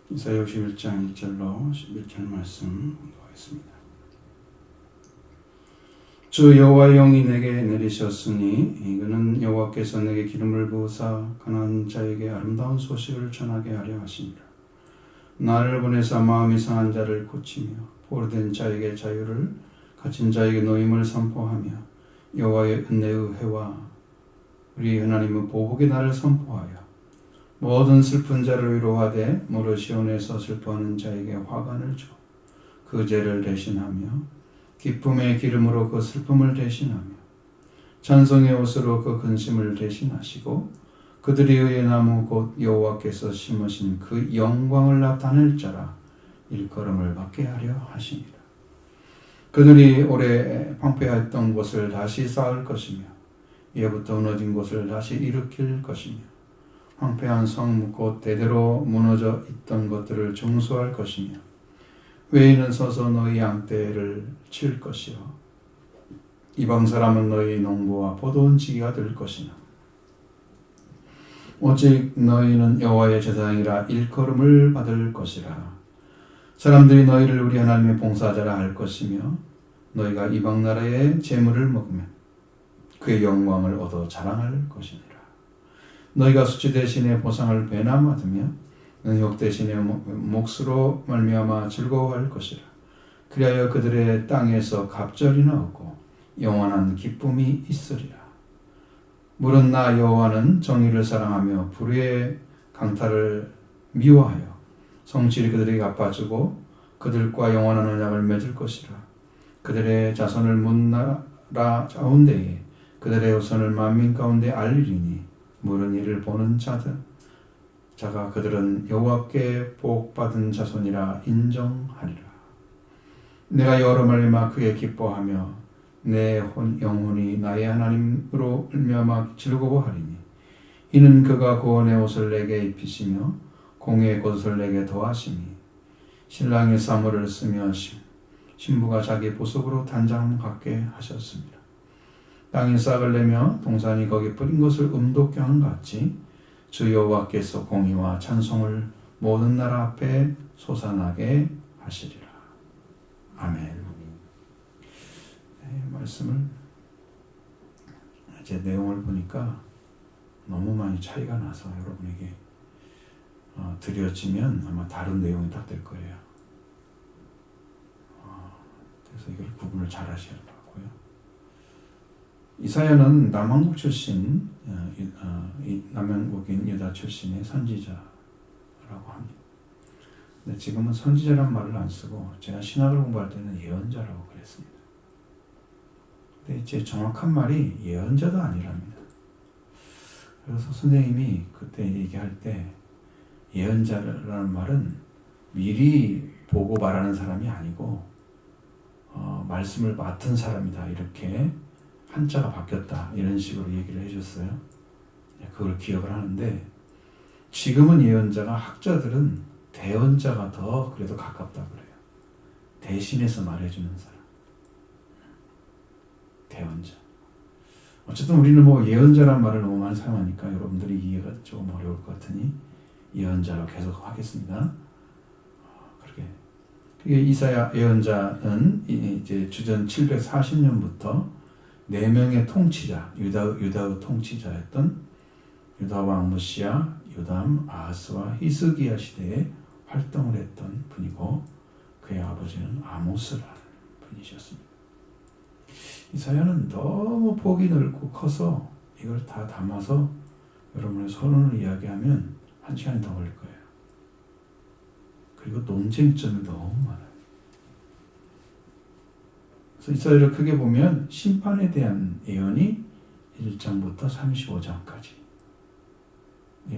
이사야 51장 1절로 11절 말씀 보겠습니다. 주 여호와의 영이 내게 내리셨으니 이는 여호와께서 내게 기름을 부으사 가난한 자에게 아름다운 소식을 전하게 하려 하십니다. 나를 보내사 마음이 상한 자를 고치며 포로된 자에게 자유를, 갇힌 자에게 노임을 선포하며 여호와의 은혜의 해와 우리 하나님의 보복의 날을 선포하여 모든 슬픈 자를 위로하되 무릇 시온에서 슬퍼하는 자에게 화관을 줘 그 죄를 대신하며 기쁨의 기름으로 그 슬픔을 대신하며 찬송의 옷으로 그 근심을 대신하시고 그들이 의의 나무 곧 여호와께서 심으신 그 영광을 나타낼 자라 일컬음을 받게 하려 하십니다. 그들이 오래 황폐했던 곳을 다시 쌓을 것이며 예부터 무너진 곳을 다시 일으킬 것이며 황폐한 성 곧 대대로 무너져 있던 것들을 정수할 것이며 외인은 서서 너희 양떼를 칠 것이요 이방 사람은 너희 농부와 포도원지기가 될 것이나 오직 너희는 여호와의 제사장이라 일컬음을 받을 것이라. 사람들이 너희를 우리 하나님의 봉사자라 할 것이며 너희가 이방 나라의 재물을 먹으면 그의 영광을 얻어 자랑할 것이니라. 너희가 수치 대신에 보상을 배나 받으며 능욕 대신에 몫으로 말미암아 즐거워할 것이라. 그리하여 그들의 땅에서 갑절이나 얻고 영원한 기쁨이 있으리라. 물은 나 여호와는 정의를 사랑하며 불의의 강탈을 미워하여 성실히 그들에게 갚아주고 그들과 영원한 언약을 맺을 것이라. 그들의 자손을 문나라 가운데에 그들의 후손을 만민 가운데 알리리니 물은 이를 보는 자가 그들은 여호와께 복받은 자손이라 인정하리라. 내가 여호와로 말미암아 크게 기뻐하며 내 영혼이 나의 하나님으로 말미암아 즐거워하리니 이는 그가 구원의 옷을 내게 입히시며 공의의 겉옷을 내게 더하시니 신랑이 사물을 쓰며 신부가 자기 보석으로 단장 갖게 하셨습니다. 땅이 싹을 내며 동산이 거기 뿌린 것을 음독게 한 같이 주 여호와께서 공의와 찬송을 모든 나라 앞에 솟아나게 하시리라. 아멘. 네, 말씀을 제 내용을 보니까 너무 많이 차이가 나서 여러분에게 드려지면 아마 다른 내용이 딱 될 거예요. 그래서 이걸 구분을 잘 하셔야 하고요. 이사야는 남한국 출신, 남한국인 유다 출신의 선지자라고 합니다. 근데 지금은 선지자란 말을 안 쓰고 제가 신학을 공부할 때는 예언자라고 그랬습니다. 근데 제 정확한 말이 예언자도 아니랍니다. 그래서 선생님이 그때 얘기할 때 예언자라는 말은 미리 보고 말하는 사람이 아니고 말씀을 맡은 사람이다 이렇게 한자가 바뀌었다 이런 식으로 얘기를 해줬어요. 그걸 기억을 하는데 지금은 예언자가 학자들은 대언자가 더 그래도 가깝다 그래요. 대신해서 말해주는 사람. 대언자. 어쨌든 우리는 뭐 예언자란 말을 너무 많이 사용하니까 여러분들이 이해가 조금 어려울 것 같으니 예언자로 계속 하겠습니다. 그렇게 이사야 예언자는 이제 주전 740년부터 4명의 통치자, 유다의 통치자였던 유다 왕 무시야, 요담, 아하스와 히스기야 시대에 활동을 했던 분이고 그의 아버지는 아모스라는 분이셨습니다. 이사야는 너무 폭이 넓고 커서 이걸 다 담아서 여러분의 서론을 이야기하면 1시간이 더 걸릴 거예요. 그리고 논쟁점이 너무 많아요. 그래서 이사야를 크게 보면 심판에 대한 예언이 1장부터 35장까지.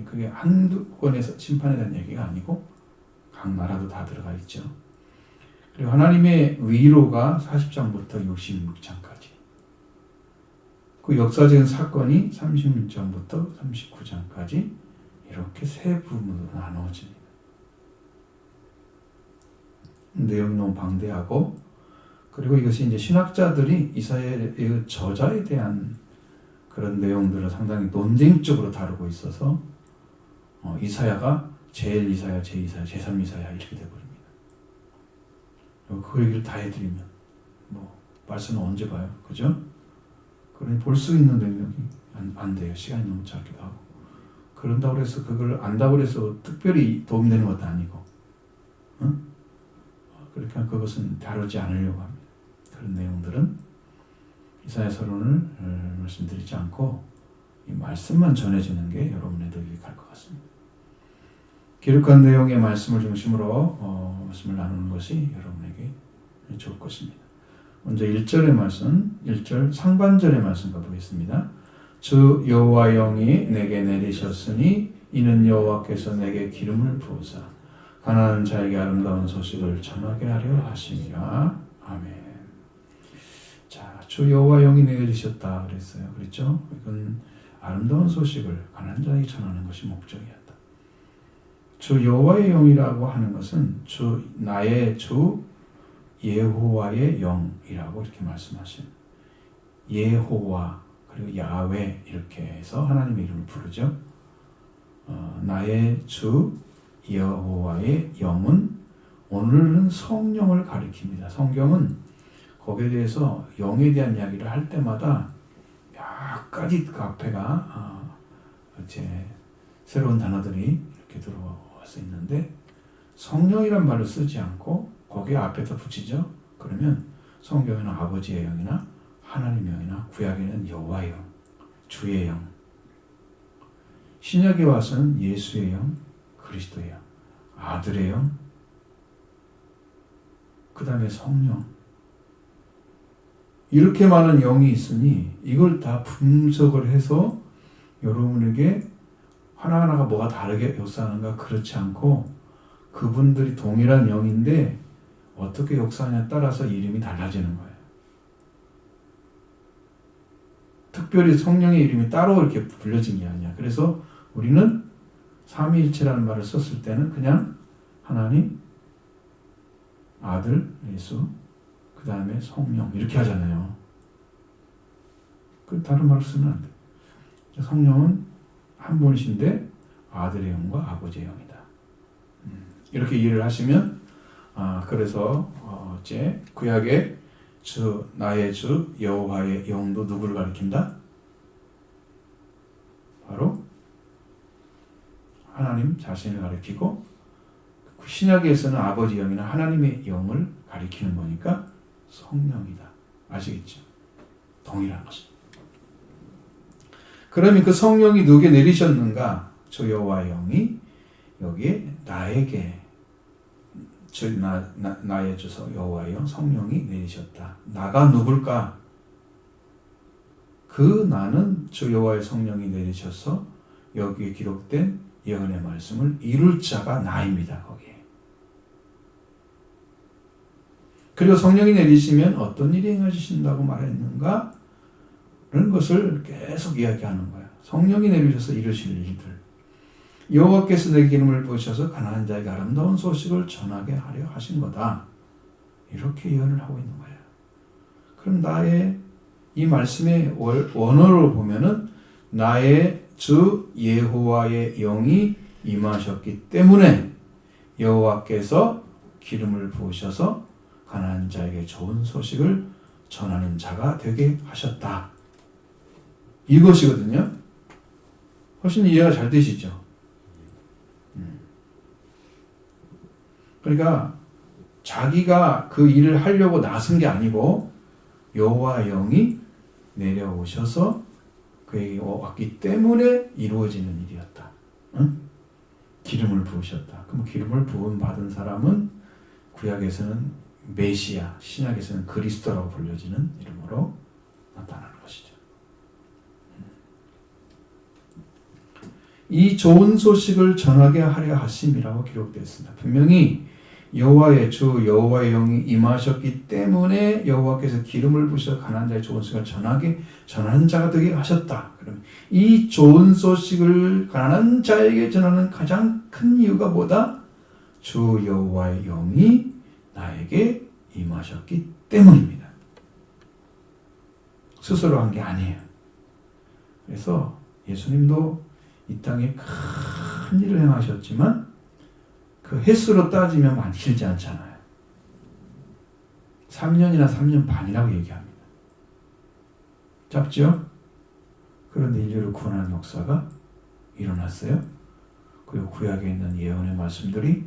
그게 한두 권에서 심판에 대한 얘기가 아니고 각 나라도 다 들어가 있죠. 그리고 하나님의 위로가 40장부터 66장까지. 그 역사적인 사건이 36장부터 39장까지 이렇게 세 부분으로 나누어집니다. 내용이 너무 방대하고 그리고 이것이 이제 신학자들이 이사야의 저자에 대한 그런 내용들을 상당히 논쟁적으로 다루고 있어서 이사야가 제1 이사야, 제2이사야, 제3 이사야 이렇게 돼버립니다. 그 얘기를 다 해드리면 뭐 말씀은 언제 봐요, 그죠? 그러니 볼 수 있는 능력이 안 돼요. 시간이 너무 짧기도 하고. 그런다고 해서 그걸 안다고 해서 특별히 도움되는 것도 아니고, 응? 그러니까 그것은 다루지 않으려고 합니다. 그런 내용들은 이사야서론을 말씀드리지 않고 이 말씀만 전해주는 게 여러분에게 유익할 것 같습니다. 기록한 내용의 말씀을 중심으로 말씀을 나누는 것이 여러분에게 좋을 것입니다. 먼저 1절의 말씀, 1절 상반절의 말씀 가보겠습니다. 주 여호와 영이 내게 내리셨으니 이는 여호와께서 내게 기름을 부으사 가난한 자에게 아름다운 소식을 전하게 하려 하심이라. 아멘. 자, 주 여호와 영이 내리셨다 그랬어요. 그렇죠? 이건 아름다운 소식을 가난한 자에게 전하는 것이 목적이었다. 주 여호와의 영이라고 하는 것은 나의 주 예호와의 영이라고 이렇게 말씀하십니다. 예호와 그리고 야훼 이렇게 해서 하나님의 이름을 부르죠. 나의 주 여호와의 영은 오늘은 성령을 가리킵니다. 성경은 거기에 대해서 영에 대한 이야기를 할 때마다 몇 가지 그 앞에가 이제 새로운 단어들이 이렇게 들어와서 있는데 성령이란 말을 쓰지 않고 거기에 앞에다 붙이죠. 그러면 성경에는 아버지의 영이나 하나님의 영이나 구약에는 여호와의 영, 주의 영, 신약에 와서는 예수의 영, 그리스도의 영, 아들의 영, 그 다음에 성령. 이렇게 많은 영이 있으니 이걸 다 분석을 해서 여러분에게 하나하나가 뭐가 다르게 역사하는가 그렇지 않고 그분들이 동일한 영인데 어떻게 역사하냐에 따라서 이름이 달라지는 거예요. 특별히 성령의 이름이 따로 이렇게 불려진 게 아니야. 그래서 우리는 삼위일체라는 말을 썼을 때는 그냥 하나님, 아들, 예수, 그 다음에 성령 이렇게 하잖아요. 그 다른 말을 쓰면 안 돼. 성령은 한 분이신데 아들의 영과 아버지의 영이다. 이렇게 이해를 하시면 그래서 이제 구약의 나의 주 여호와의 영도 누구를 가리킨다? 바로 하나님 자신을 가리키고 신약에서는 아버지 영이나 하나님의 영을 가리키는 거니까 성령이다. 아시겠죠? 동일한 것입니다. 그러면 그 성령이 누구에게 내리셨는가? 주 여호와의 영이 여기에 나에게 나의 주 여호와의 영 성령이 내리셨다. 나가 누굴까? 그 나는 주 여호와의 성령이 내리셔서 여기에 기록된 예언의 말씀을 이룰 자가 나입니다. 거기에. 그리고 성령이 내리시면 어떤 일이 행하신다고 말했는가? 그런 것을 계속 이야기하는 거예요. 성령이 내리셔서 이루실 일들. 여호와께서 내게 기름을 부으셔서 가난한 자에게 아름다운 소식을 전하게 하려 하신 거다. 이렇게 예언을 하고 있는 거예요. 그럼 나의 이 말씀의 원어로 보면은 나의 주 예호와의 영이 임하셨기 때문에 여호와께서 기름을 부으셔서 가난한 자에게 좋은 소식을 전하는 자가 되게 하셨다. 이것이거든요. 훨씬 이해가 잘 되시죠? 그러니까 자기가 그 일을 하려고 나선 게 아니고 여호와의 영이 내려오셔서 그에게 왔기 때문에 이루어지는 일이었다. 응? 기름을 부으셨다. 그럼 기름을 부음 받은 사람은 구약에서는 메시아, 신약에서는 그리스도라고 불려지는 이름으로 나타나는 것이죠. 이 좋은 소식을 전하게 하려 하심이라고 기록되어 있습니다. 분명히 여호와의 주 여호와의 영이 임하셨기 때문에 여호와께서 기름을 부으셔서 가난한 자의 좋은 소식을 전하는 자가 되게 하셨다. 그러면 이 좋은 소식을 가난한 자에게 전하는 가장 큰 이유가 뭐다? 주 여호와의 영이 나에게 임하셨기 때문입니다. 스스로 한 게 아니에요. 그래서 예수님도 이 땅에 큰 일을 행하셨지만 그 횟수로 따지면 많이 길지 않잖아요. 3년이나 3년 반이라고 얘기합니다. 짧죠? 그런데 인류를 구원하는 역사가 일어났어요. 그리고 구약에 있는 예언의 말씀들이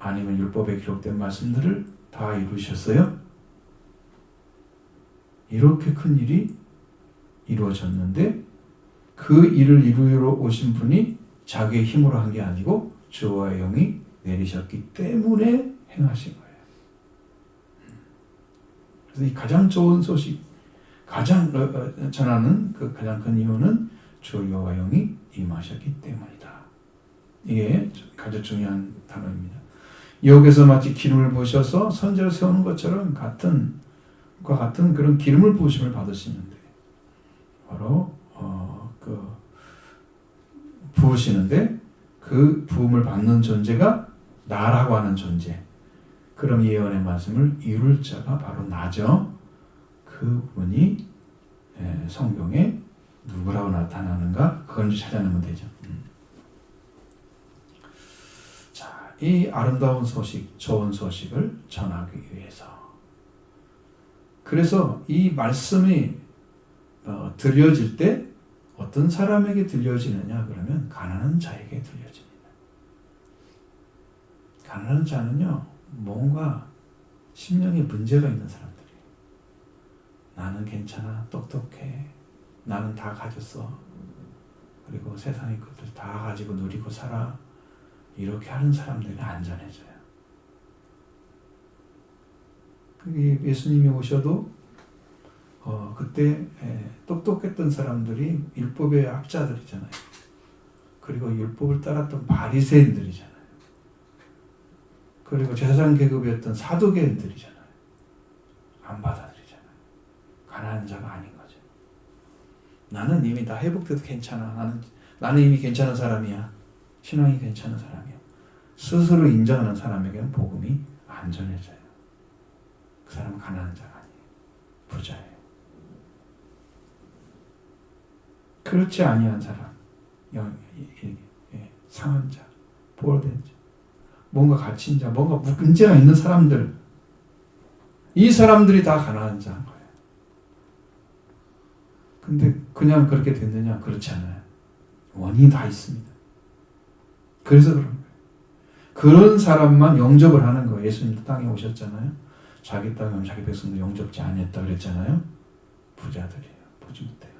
아니면 율법에 기록된 말씀들을 다 이루셨어요. 이렇게 큰 일이 이루어졌는데 그 일을 이루러 오신 분이 자기의 힘으로 한 게 아니고 주와 영이 내리셨기 때문에 행하신 거예요. 그래서 이 가장 좋은 소식, 가장 전하는 그 가장 큰 이유는 주 여호와 영이 임하셨기 때문이다. 이게 가장 중요한 단어입니다. 여기서 마치 기름을 부으셔서 선제를 세우는 것처럼 같은 그런 기름을 부으심을 받으시는데 바로 부으시는데 그 부음을 받는 존재가 나라고 하는 존재. 그럼 예언의 말씀을 이룰 자가 바로 나죠. 그분이 성경에 누구라고 나타나는가? 그걸 찾아내면 되죠. 자, 이 아름다운 소식, 좋은 소식을 전하기 위해서. 그래서 이 말씀이 들려질 때 어떤 사람에게 들려지느냐 그러면 가난한 자에게 들려집니다. 가난한 자는요 뭔가 심령에 문제가 있는 사람들이에요. 나는 괜찮아, 똑똑해, 나는 다 가졌어, 그리고 세상의 것들 다 가지고 누리고 살아, 이렇게 하는 사람들이 안전해져요. 예수님이 오셔도 그때 똑똑했던 사람들이 율법의 학자들이잖아요. 그리고 율법을 따랐던 바리새인들이잖아요. 그리고 제사장 계급이었던 사두개인들이잖아요. 안 받아들이잖아요. 가난한 자가 아닌 거죠. 나는 이미 다 회복돼도 괜찮아. 나는 이미 괜찮은 사람이야. 신앙이 괜찮은 사람이야. 스스로 인정하는 사람에게는 복음이 안전해져요. 그 사람은 가난한 자가 아니에요. 부자예요. 그렇지 아니한 사람, 상한 자, 보호된 자, 뭔가 갇힌 자, 뭔가 문제가 있는 사람들, 이 사람들이 다 가난한 자인 거예요. 근데 그냥 그렇게 됐느냐? 그렇지 않아요. 원인이 다 있습니다. 그래서 그런 거예요. 그런 사람만 영접을 하는 거예요. 예수님도 땅에 오셨잖아요. 자기 땅에 오면 자기 백성도 영접지 않았다 그랬잖아요. 부자들이에요. 보지 못해요.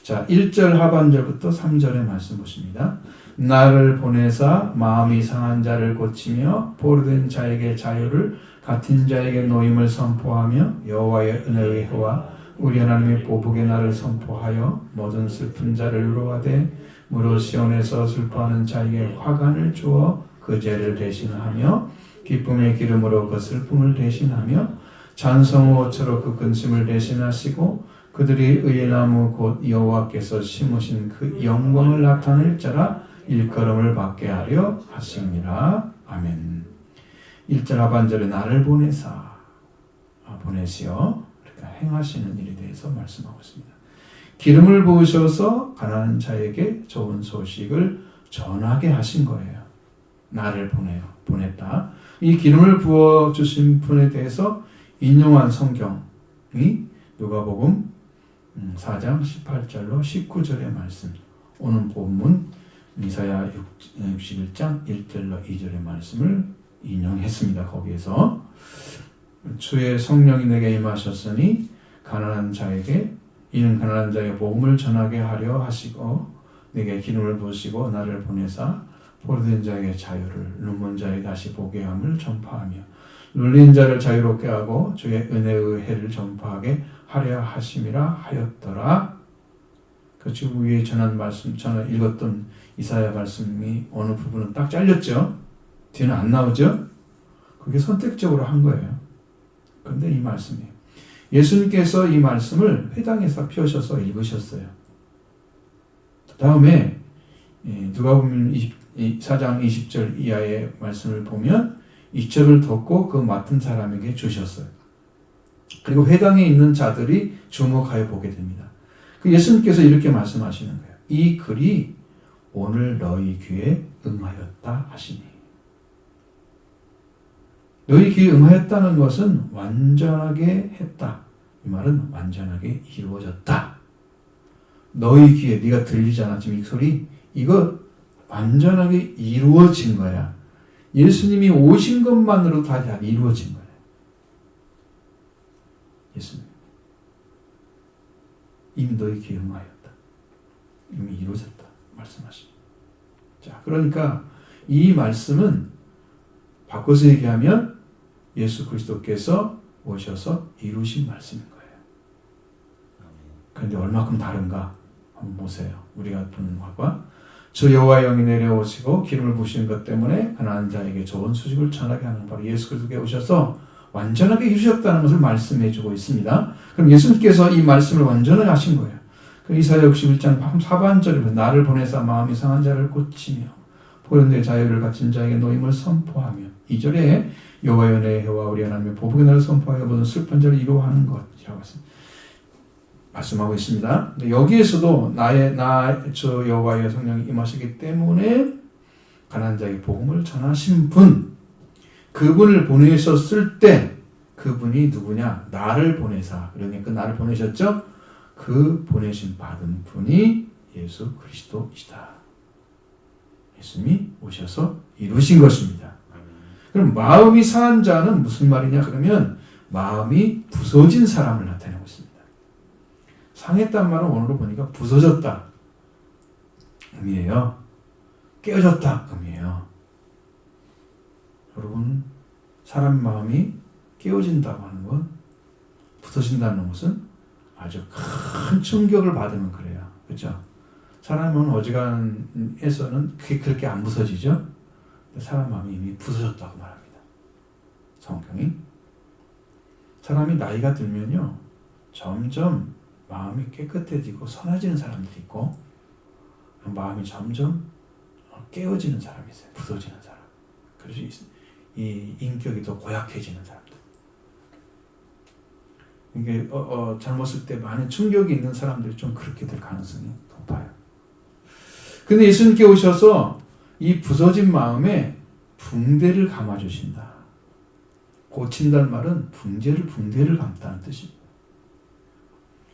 자, 1절 하반절부터 3절의 말씀 보십니다. 나를 보내사 마음이 상한 자를 고치며 포로된 자에게 자유를, 같은 자에게 노임을 선포하며 여호와의 은혜의 해와 우리 하나님의 보복의 날을 선포하여 모든 슬픈 자를 위로하되 무릇 시온에서 슬퍼하는 자에게 화관을 주어 그 죄를 대신하며 기쁨의 기름으로 그 슬픔을 대신하며 찬송의 옷으로 그 근심을 대신하시고 그들이 의의 나무 곧 여호와께서 심으신 그 영광을 나타낼 자라 일컬음을 받게 하려 하심이라. 아멘. 1절 하반절에 나를 보내사, 보내시어, 그러니까 행하시는 일에 대해서 말씀하고 있습니다. 기름을 부으셔서 가난한 자에게 좋은 소식을 전하게 하신 거예요. 나를 보냈다. 이 기름을 부어주신 분에 대해서 인용한 성경이 누가복음 4장 18절로 19절의 말씀, 오늘 본문 이사야 61장 1절로 2절의 말씀을 인용했습니다. 거기에서 주의 성령이 내게 임하셨으니 가난한 자에게 이는 가난한 자에게 복음을 전하게 하려 하시고 내게 기름을 부으시고 나를 보내사 포로된 자에게 자유를, 눈먼 자에게 다시 보게 함을 전파하며 눌린 자를 자유롭게 하고 주의 은혜의 해를 전파하게 하려 하심이라 하였더라. 그 지금 위에 전한 말씀, 저는 읽었던 이사야 말씀이 어느 부분은 딱 잘렸죠. 뒤는 안 나오죠. 그게 선택적으로 한 거예요. 그런데 이 말씀이에요. 예수님께서 이 말씀을 회당에서 펴셔서 읽으셨어요. 다음에 누가복음 4장 20절 이하의 말씀을 보면 이 책을 덮고 그 맡은 사람에게 주셨어요. 그리고 회당에 있는 자들이 주목하여 보게 됩니다. 그 예수님께서 이렇게 말씀하시는 거예요. 이 글이 오늘 너희 귀에 응하였다 하시니. 너희 귀에 응하였다는 것은 완전하게 했다. 이 말은 완전하게 이루어졌다. 너희 귀에, 네가 들리잖아 지금 이 소리. 이거 완전하게 이루어진 거야. 예수님이 오신 것만으로 다 이루어진 거야. 예수님. 이미 너희 귀에 응하였다. 이미 이루어졌다. 말씀하십니다. 자, 그러니까 이 말씀은 바꿔서 얘기하면 예수 그리스도께서 오셔서 이루신 말씀인 거예요. 그런데 얼마큼 다른가 한번 보세요. 우리가 보는 것과 주 여호와의 영이 내려오시고 기름을 부으신 것 때문에 가난한 자에게 좋은 소식을 전하게 하는 바로 예수 그리스도께 오셔서 완전하게 이루셨다는 것을 말씀해 주고 있습니다. 그럼 예수님께서 이 말씀을 완전하게 하신 거예요. 그 이사야 61장 하반절에 나를 보내사 마음이 상한 자를 고치며 포로된 자유를 갖춘 자에게 노임을 선포하며 2절에 여호와의 은혜와 우리 하나님의 보복의 날을 선포하여 모든 슬픈 자를 이루어하는 것이라고 말씀하고 있습니다. 여기에서도 저 여호와의 성령이 임하시기 때문에 가난한 자에게 복음을 전하신 분, 그분을 보내셨을 때 그분이 누구냐? 나를 보내사. 그러니까 나를 보내셨죠? 그 보내신 받은 분이 예수 그리스도이시다. 예수님이 오셔서 이루신 것입니다. 그럼 마음이 상한 자는 무슨 말이냐? 그러면 마음이 부서진 사람을 나타내고 있습니다. 상했단 말은 오늘로 보니까 부서졌다 의미예요. 깨어졌다 의미예요. 여러분, 사람 마음이 깨어진다고 하는 건, 부서진다는 것은 아주 큰 충격을 받으면 그래요. 그렇죠? 사람은 어지간해서는 그게 그렇게 안 부서지죠? 사람 마음이 이미 부서졌다고 말합니다. 성경이. 사람이 나이가 들면요, 점점 마음이 깨끗해지고 선해지는 사람들이 있고, 마음이 점점 깨어지는 사람이 있어요. 부서지는 사람. 그래서 이 인격이 더 고약해지는 사람들. 이게 젊었을 때 많은 충격이 있는 사람들이 좀 그렇게 될 가능성이 높아요. 근데 예수님께 오셔서 이 부서진 마음에 붕대를 감아주신다. 고친다는 말은 붕대를 감다는 뜻입니다.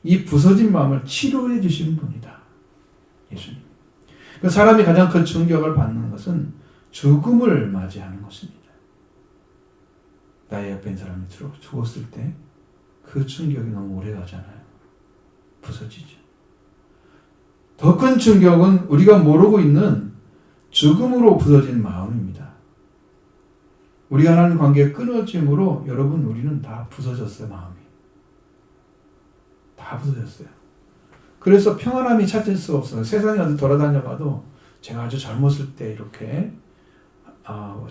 이 부서진 마음을 치료해 주신 분이다. 예수님. 그 사람이 가장 큰 충격을 받는 것은 죽음을 맞이하는 것입니다. 나의 옆에 있는 사람이 죽었을 때 그 충격이 너무 오래 가잖아요. 부서지죠. 더 큰 충격은 우리가 모르고 있는 죽음으로 부서진 마음입니다. 우리가 하나님 관계가 끊어짐으로 여러분, 우리는 다 부서졌어요. 마음이 다 부서졌어요. 그래서 평안함이 찾을 수가 없어요. 세상에 어디 돌아다녀봐도 제가 아주 젊었을 때 이렇게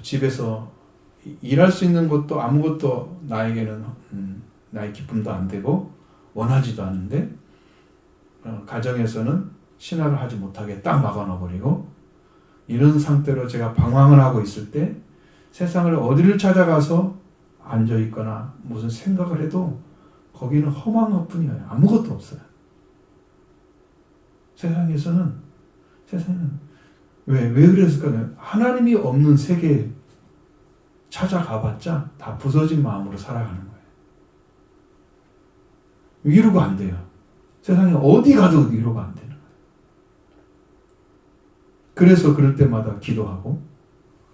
집에서 일할 수 있는 것도 아무것도 나에게는 나의 기쁨도 안 되고 원하지도 않는데, 가정에서는 신학을 하지 못하게 딱 막아놔버리고, 이런 상태로 제가 방황을 하고 있을 때 세상을 어디를 찾아가서 앉아있거나 무슨 생각을 해도 거기는 험한 것뿐이에요. 아무것도 없어요. 세상에는 왜 그랬을까요? 하나님이 없는 세계에 찾아가봤자 다 부서진 마음으로 살아가는 거예요. 위로가 안 돼요. 세상에 어디 가도 위로가 안 되는 거예요. 그래서 그럴 때마다 기도하고,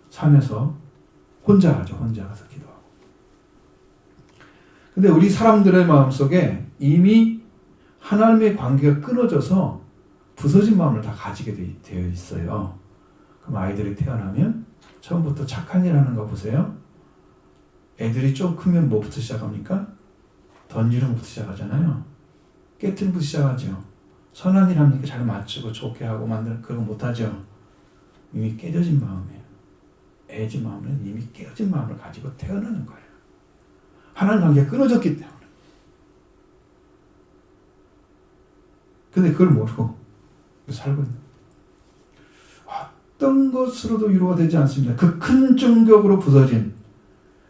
산에서 혼자 가서 기도하고. 근데 우리 사람들의 마음속에 이미 하나님의 관계가 끊어져서 부서진 마음을 다 가지게 되어 있어요. 그럼 아이들이 태어나면 처음부터 착한 일 하는 거 보세요. 애들이 좀 크면 뭐부터 시작합니까? 던지는 것부터 시작하잖아요. 깨트리는 것부터 시작하죠. 선한 일 하니까 잘 맞추고 좋게 하고 만드는, 그거 못하죠. 이미 깨져진 마음이에요. 애지 마음은 이미 깨어진 마음을 가지고 태어나는 거예요. 하나님 관계가 끊어졌기 때문에. 근데 그걸 모르고 살고 있는 거예요. 어떤 것으로도 위로가 되지 않습니다. 그 큰 충격으로 부서진,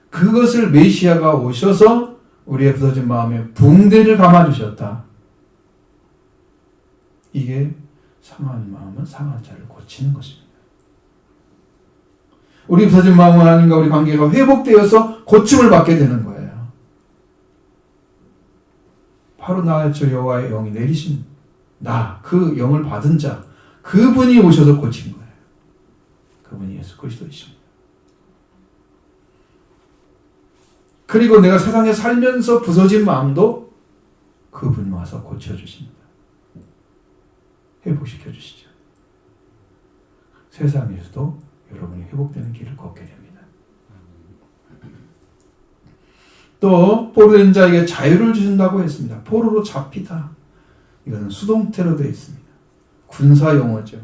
그것을 메시아가 오셔서 우리의 부서진 마음에 붕대를 감아주셨다. 이게 상한 마음은 상한 자를 고친다. 고치는 것입니다. 우리 부서진 마음 하나님과 우리 관계가 회복되어서 고침을 받게 되는 거예요. 바로 나 저 여호와의 영이 내리신 나, 그 영을 받은 자, 그분이 오셔서 고친 거예요. 그분이 예수 그리스도이십니다. 그리고 내가 세상에 살면서 부서진 마음도 그분이 와서 고쳐주십니다. 회복시켜 주시죠. 세상에서도 여러분이 회복되는 길을 걷게 됩니다. 또 포로된 자에게 자유를 주신다고 했습니다. 포로로 잡히다. 이것은 수동태로 되어 있습니다. 군사 용어죠.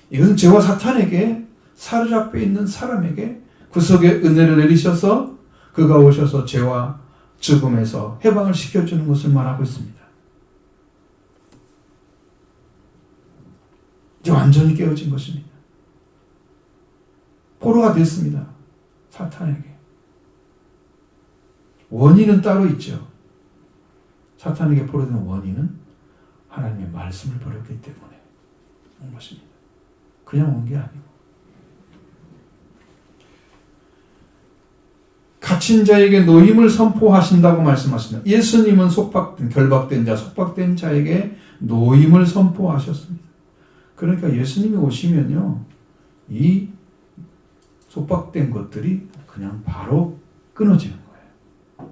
이것은 죄와 사탄에게 사로잡혀 있는 사람에게 구속의 은혜를 내리셔서 그가 오셔서 죄와 죽음에서 해방을 시켜주는 것을 말하고 있습니다. 이제 완전히 깨어진 것입니다. 포로가 됐습니다. 사탄에게. 원인은 따로 있죠. 사탄에게 포로된 원인은 하나님의 말씀을 버렸기 때문에 온 것입니다. 그냥 온 게 아니고. 갇힌 자에게 노임을 선포하신다고 말씀하십니다. 예수님은 결박된 자, 속박된 자에게 노임을 선포하셨습니다. 그러니까 예수님이 오시면요, 이 속박된 것들이 그냥 바로 끊어지는 거예요.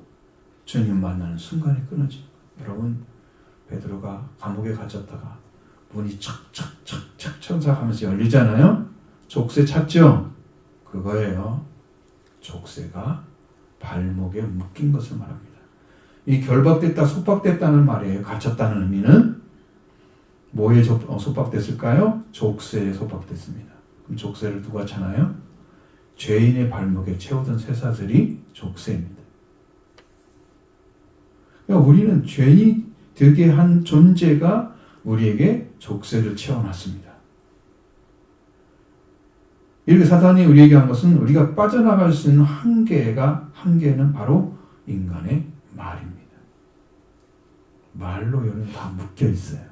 주님 만나는 순간에 끊어지는 거예요. 여러분, 베드로가 감옥에 갇혔다가 문이 척척척척 천사하면서 열리잖아요. 족쇄 찾죠? 그거예요. 족쇄가 발목에 묶인 것을 말합니다. 이 결박됐다, 속박됐다는 말이에요. 갇혔다는 의미는 뭐에 속박됐을까요? 족쇄에 속박됐습니다. 그럼 족쇄를 누가 차나요? 죄인의 발목에 채우던 쇠사슬이 족쇄입니다. 그러니까 우리는 죄인이 되게 한 존재가 우리에게 족쇄를 채워놨습니다. 이렇게 사탄이 우리에게 한 것은 우리가 빠져나갈 수 있는 한계는 바로 인간의 말입니다. 말로 여는 다 묶여 있어요.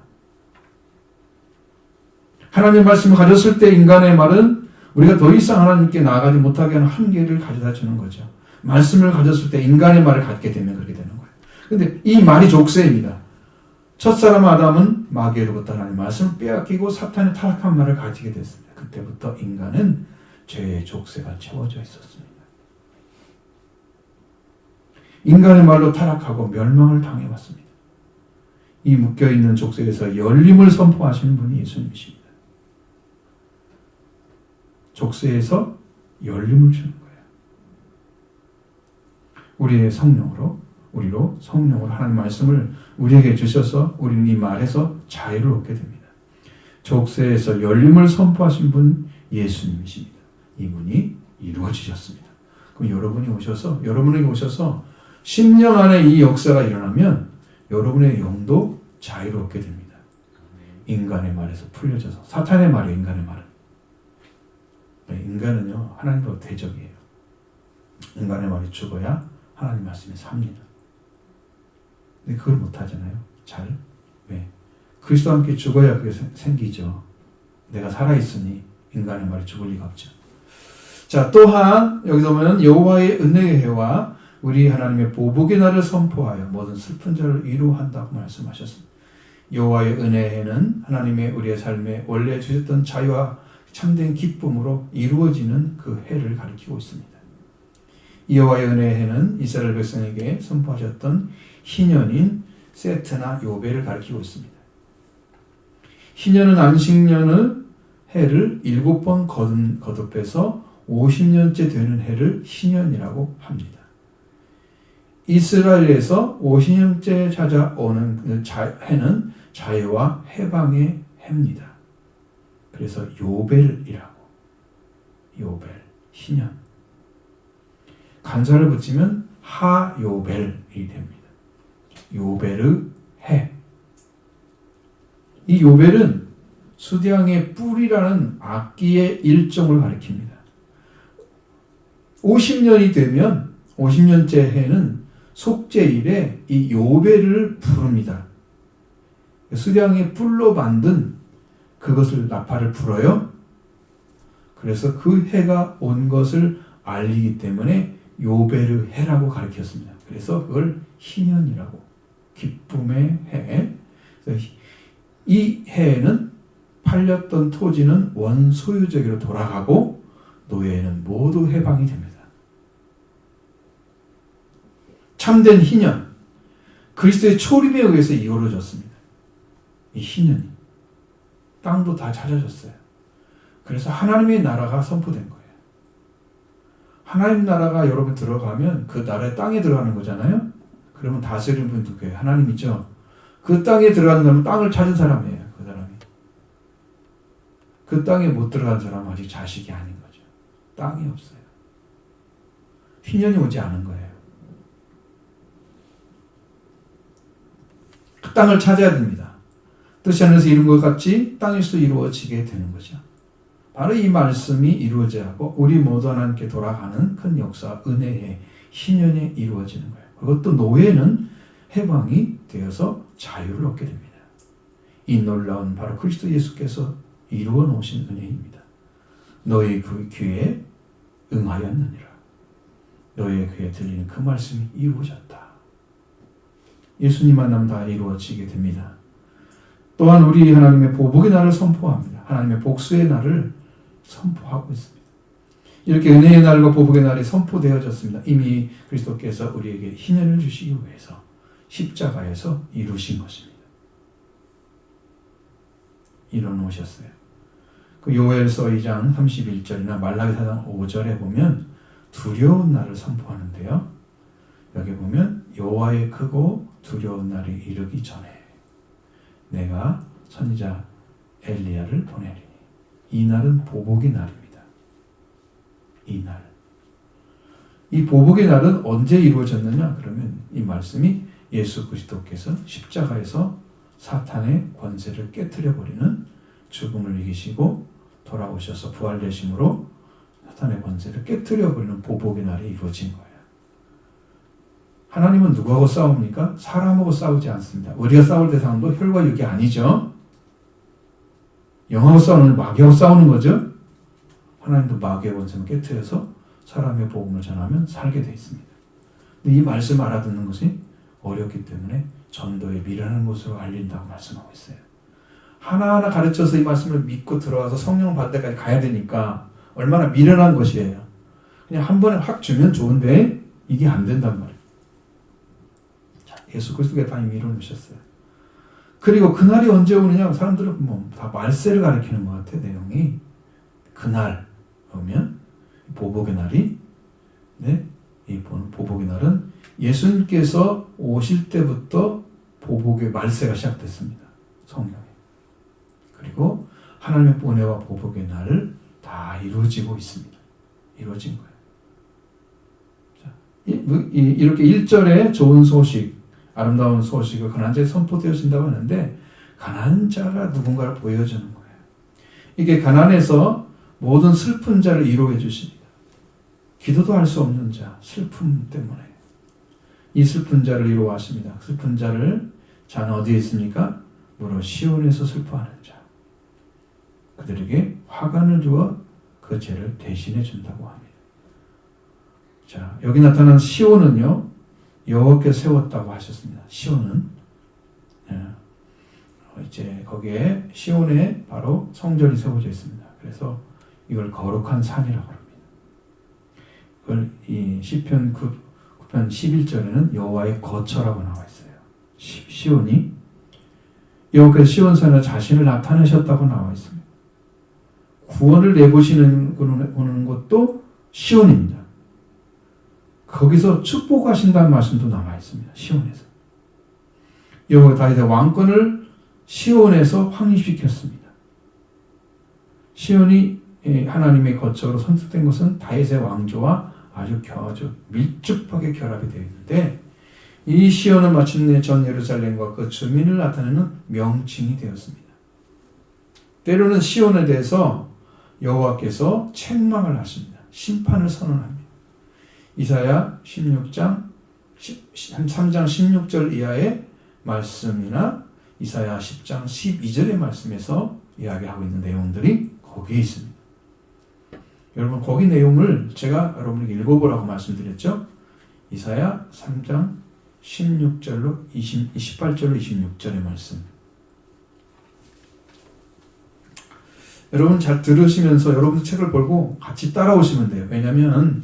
하나님의 말씀을 가졌을 때 인간의 말은 우리가 더 이상 하나님께 나아가지 못하게 하는 한계를 가져다 주는 거죠. 말씀을 가졌을 때 인간의 말을 갖게 되면 그렇게 되는 거예요. 그런데 이 말이 족쇄입니다. 첫사람 아담은 마귀로부터 하나님의 말씀을 빼앗기고 사탄의 타락한 말을 가지게 됐습니다. 그때부터 인간은 죄의 족쇄가 채워져 있었습니다. 인간의 말로 타락하고 멸망을 당해왔습니다. 이 묶여있는 족쇄에서 열림을 선포하시는 분이 예수님이십니다. 족쇄에서 열림을 주는 거예요. 우리의 우리로 성령으로 하나님 말씀을 우리에게 주셔서 우리는 이 말에서 자유를 얻게 됩니다. 족쇄에서 열림을 선포하신 분 예수님이십니다. 이분이 이루어지셨습니다. 그럼 여러분에게 오셔서 10년 안에 이 역사가 일어나면 여러분의 영도 자유를 얻게 됩니다. 인간의 말에서 풀려져서. 사탄의 말이에요. 인간의 말은. 인간은요, 하나님과 대적이에요. 인간의 말이 죽어야 하나님 말씀이 삽니다. 근데 그걸 못하잖아요. 잘. 왜? 그리스도와 함께 죽어야 그게 생기죠. 내가 살아있으니 인간의 말이 죽을 리가 없죠. 자, 또한 여기서 보면 여호와의 은혜의 해와 우리 하나님의 보복의 날을 선포하여 모든 슬픈 자를 위로한다고 말씀하셨습니다. 여호와의 은혜의 해는 하나님의 우리의 삶에 원래 주셨던 자유와 참된 기쁨으로 이루어지는 그 해를 가리키고 있습니다. 여호와의 은혜의 해는 이스라엘 백성에게 선포하셨던 희년인 세트나 요벨을 가리키고 있습니다. 희년은 안식년의 해를 7번 거듭해서 50년째 되는 해를 희년이라고 합니다. 이스라엘에서 50년째 찾아오는 해는 자유와 해방의 해입니다. 그래서 요벨이라고. 요벨, 희년. 간사를 붙이면 하요벨이 됩니다. 요벨의 해. 이 요벨은 수량의 뿔이라는 악기의 일종을 가리킵니다. 50년이 되면 50년째 해는 속죄일에 이 요벨을 부릅니다. 수량의 뿔로 만든 그것을 나팔을 불어요. 그래서 그 해가 온 것을 알리기 때문에 요베르 해라고 가르쳤습니다. 그래서 그걸 희년이라고, 기쁨의 해. 그래서 이 해에는 팔렸던 토지는 원소유적으로 돌아가고 노예는 모두 해방이 됩니다. 참된 희년, 그리스도의 초림에 의해서 이루어졌습니다. 이 희년이 땅도 다 찾아졌어요. 그래서 하나님의 나라가 선포된 거예요. 하나님 나라가 여러분 들어가면 그 나라의 땅에 들어가는 거잖아요. 그러면 다스리는 분이 누구예요? 하나님이죠. 그 땅에 들어가는 사람은 땅을 찾은 사람이에요. 그 사람이. 그 땅에 못 들어간 사람은 아직 자식이 아닌 거죠. 땅이 없어요. 희년이 오지 않은 거예요. 그 땅을 찾아야 됩니다. 뜻이 하늘에서 이룬 것 같이 땅에서도 이루어지게 되는 거죠. 바로 이 말씀이 이루어져야 하고 우리 모두 하나님께 돌아가는 큰 역사, 은혜의 희년이 이루어지는 거예요. 그것도 노예는 해방이 되어서 자유를 얻게 됩니다. 이 놀라운 바로 그리스도 예수께서 이루어 놓으신 은혜입니다. 너희 그 귀에 응하였느니라. 너희의 귀에 들리는 그 말씀이 이루어졌다. 예수님 만나면 다 이루어지게 됩니다. 또한 우리 하나님의 보복의 날을 선포합니다. 하나님의 복수의 날을 선포하고 있습니다. 이렇게 은혜의 날과 보복의 날이 선포되어졌습니다. 이미 그리스도께서 우리에게 희년을 주시기 위해서 십자가에서 이루신 것입니다. 이뤄 놓으셨어요. 그 요엘서 2장 31절이나 말라기 4장 5절에 보면 두려운 날을 선포하는데요. 여기 보면 여호와의 크고 두려운 날이 이르기 전에 내가 선지자 엘리야를 보내리니 이 날은 보복의 날입니다. 이 날. 이 보복의 날은 언제 이루어졌느냐? 그러면 이 말씀이 예수 그리스도께서 십자가에서 사탄의 권세를 깨트려 버리는 죽음을 이기시고 돌아오셔서 부활되심으로 사탄의 권세를 깨트려 버리는 보복의 날이 이루어진 거예요. 하나님은 누구하고 싸웁니까? 사람하고 싸우지 않습니다. 우리가 싸울 대상도 혈과 육이 아니죠. 영하고 싸우는, 마귀하고 싸우는 거죠. 하나님도 마귀의 권세를 깨트려서 사람의 복음을 전하면 살게 되어 있습니다. 근데 이 말씀을 알아듣는 것이 어렵기 때문에 전도에 미련한 곳으로 알린다고 말씀하고 있어요. 하나하나 가르쳐서 이 말씀을 믿고 들어와서 성령 받을 때까지 가야 되니까 얼마나 미련한 것이에요. 그냥 한 번에 확 주면 좋은데 이게 안 된단 말이에요. 예수 그리스도가 다 이미 이루어주셨어요. 그리고 그날이 언제 오느냐? 사람들은 뭐 다 말세를 가리키는 것 같아요. 내용이. 그날 오면 보복의 날이, 이 보복의 날은 예수님께서 오실 때부터 보복의 말세가 시작됐습니다. 성경에. 그리고 하나님의 은혜와 보복의 날을 다 이루어지고 있습니다. 이루어진 거예요. 자, 이렇게 1절에 좋은 소식, 아름다운 소식을 가난자에 선포되어진다고 하는데 가난한 자가 누군가를 보여주는 거예요. 이게 가난에서 모든 슬픈 자를 이루게 주십니다. 기도도 할 수 없는 자, 슬픔 때문에 이 슬픈 자를 이루어 하십니다. 슬픈 자는 어디에 있습니까? 무려 시온에서 슬퍼하는 자. 그들에게 화관을 주어 그 죄를 대신해 준다고 합니다. 자, 여기 나타난 시온은요, 여호와께서 세웠다고 하셨습니다. 시온은 이제 거기에 시온에 바로 성전이 세워져 있습니다. 그래서 이걸 거룩한 산이라고 합니다. 그걸 이 시편 9편 11절에는 여호와의 거처라고 나와 있어요. 시온이 여호와께서 시온산에 자신을 나타내셨다고 나와 있습니다. 구원을 내보시는 것도 시온입니다. 거기서 축복하신다는 말씀도 남아 있습니다. 시온에서. 여호와 다윗의 왕권을 시온에서 확립시켰습니다. 시온이 하나님의 거처로 선택된 것은 다윗의 왕조와 아주 밀접하게 결합이 되어 있는데 이 시온은 마침내 전 예루살렘과 그 주민을 나타내는 명칭이 되었습니다. 때로는 시온에 대해서 여호와께서 책망을 하십니다. 심판을 선언합니다. 이사야 16장 3장 16절 이하의 말씀이나 이사야 10장 12절의 말씀에서 이야기하고 있는 내용들이 거기에 있습니다. 여러분 거기 내용을 제가 여러분에게 읽어보라고 말씀드렸죠. 이사야 3장 18절로 26절의 말씀. 여러분 잘 들으시면서 여러분도 책을 보고 같이 따라오시면 돼요. 왜냐하면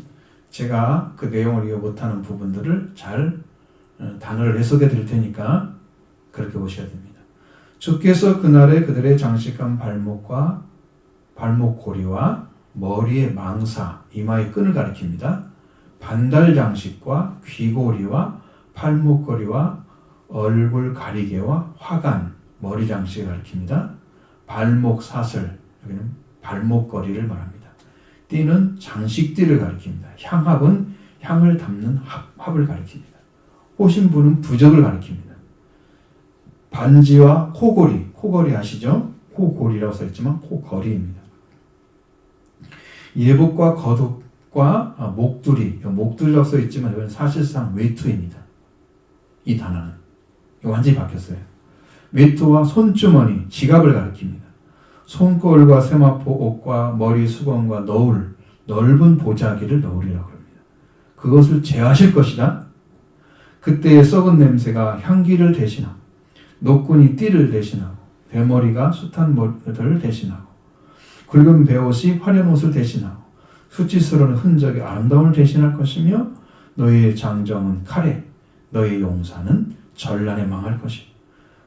제가 그 내용을 이해 못하는 부분들을 잘 단어를 해석해 드릴 테니까 그렇게 보셔야 됩니다. 주께서 그날에 그들의 장식한 발목과 발목고리와 머리의 망사, 이마의 끈을 가리킵니다. 반달 장식과 귀고리와 팔목걸이와 얼굴 가리개와 화관, 머리 장식을 가리킵니다. 발목 사슬, 여기는 발목걸이를 말합니다. 띠는 장식띠를 가리킵니다. 향합은 향을 담는 합을 가리킵니다. 호신부는 부적을 가리킵니다. 반지와 코고리, 코걸이 아시죠? 코고리라고 써있지만 코걸이입니다. 예복과 겉옷과 목두리, 목두리라고 써있지만 이건 사실상 외투입니다. 이 단어는 완전히 바뀌었어요. 외투와 손주머니, 지갑을 가리킵니다. 손거울과 세마포 옷과 머리 수건과 너울, 넓은 보자기를 넣으리라고 합니다. 그것을 제하실 것이다. 그때의 썩은 냄새가 향기를 대신하고 노끈이 띠를 대신하고 대머리가 숱한 머리를 대신하고 굵은 베옷이 화려한 옷을 대신하고 수치스러운 흔적이 아름다움을 대신할 것이며 너희의 장정은 칼에 너희의 용사는 전란에 망할 것이며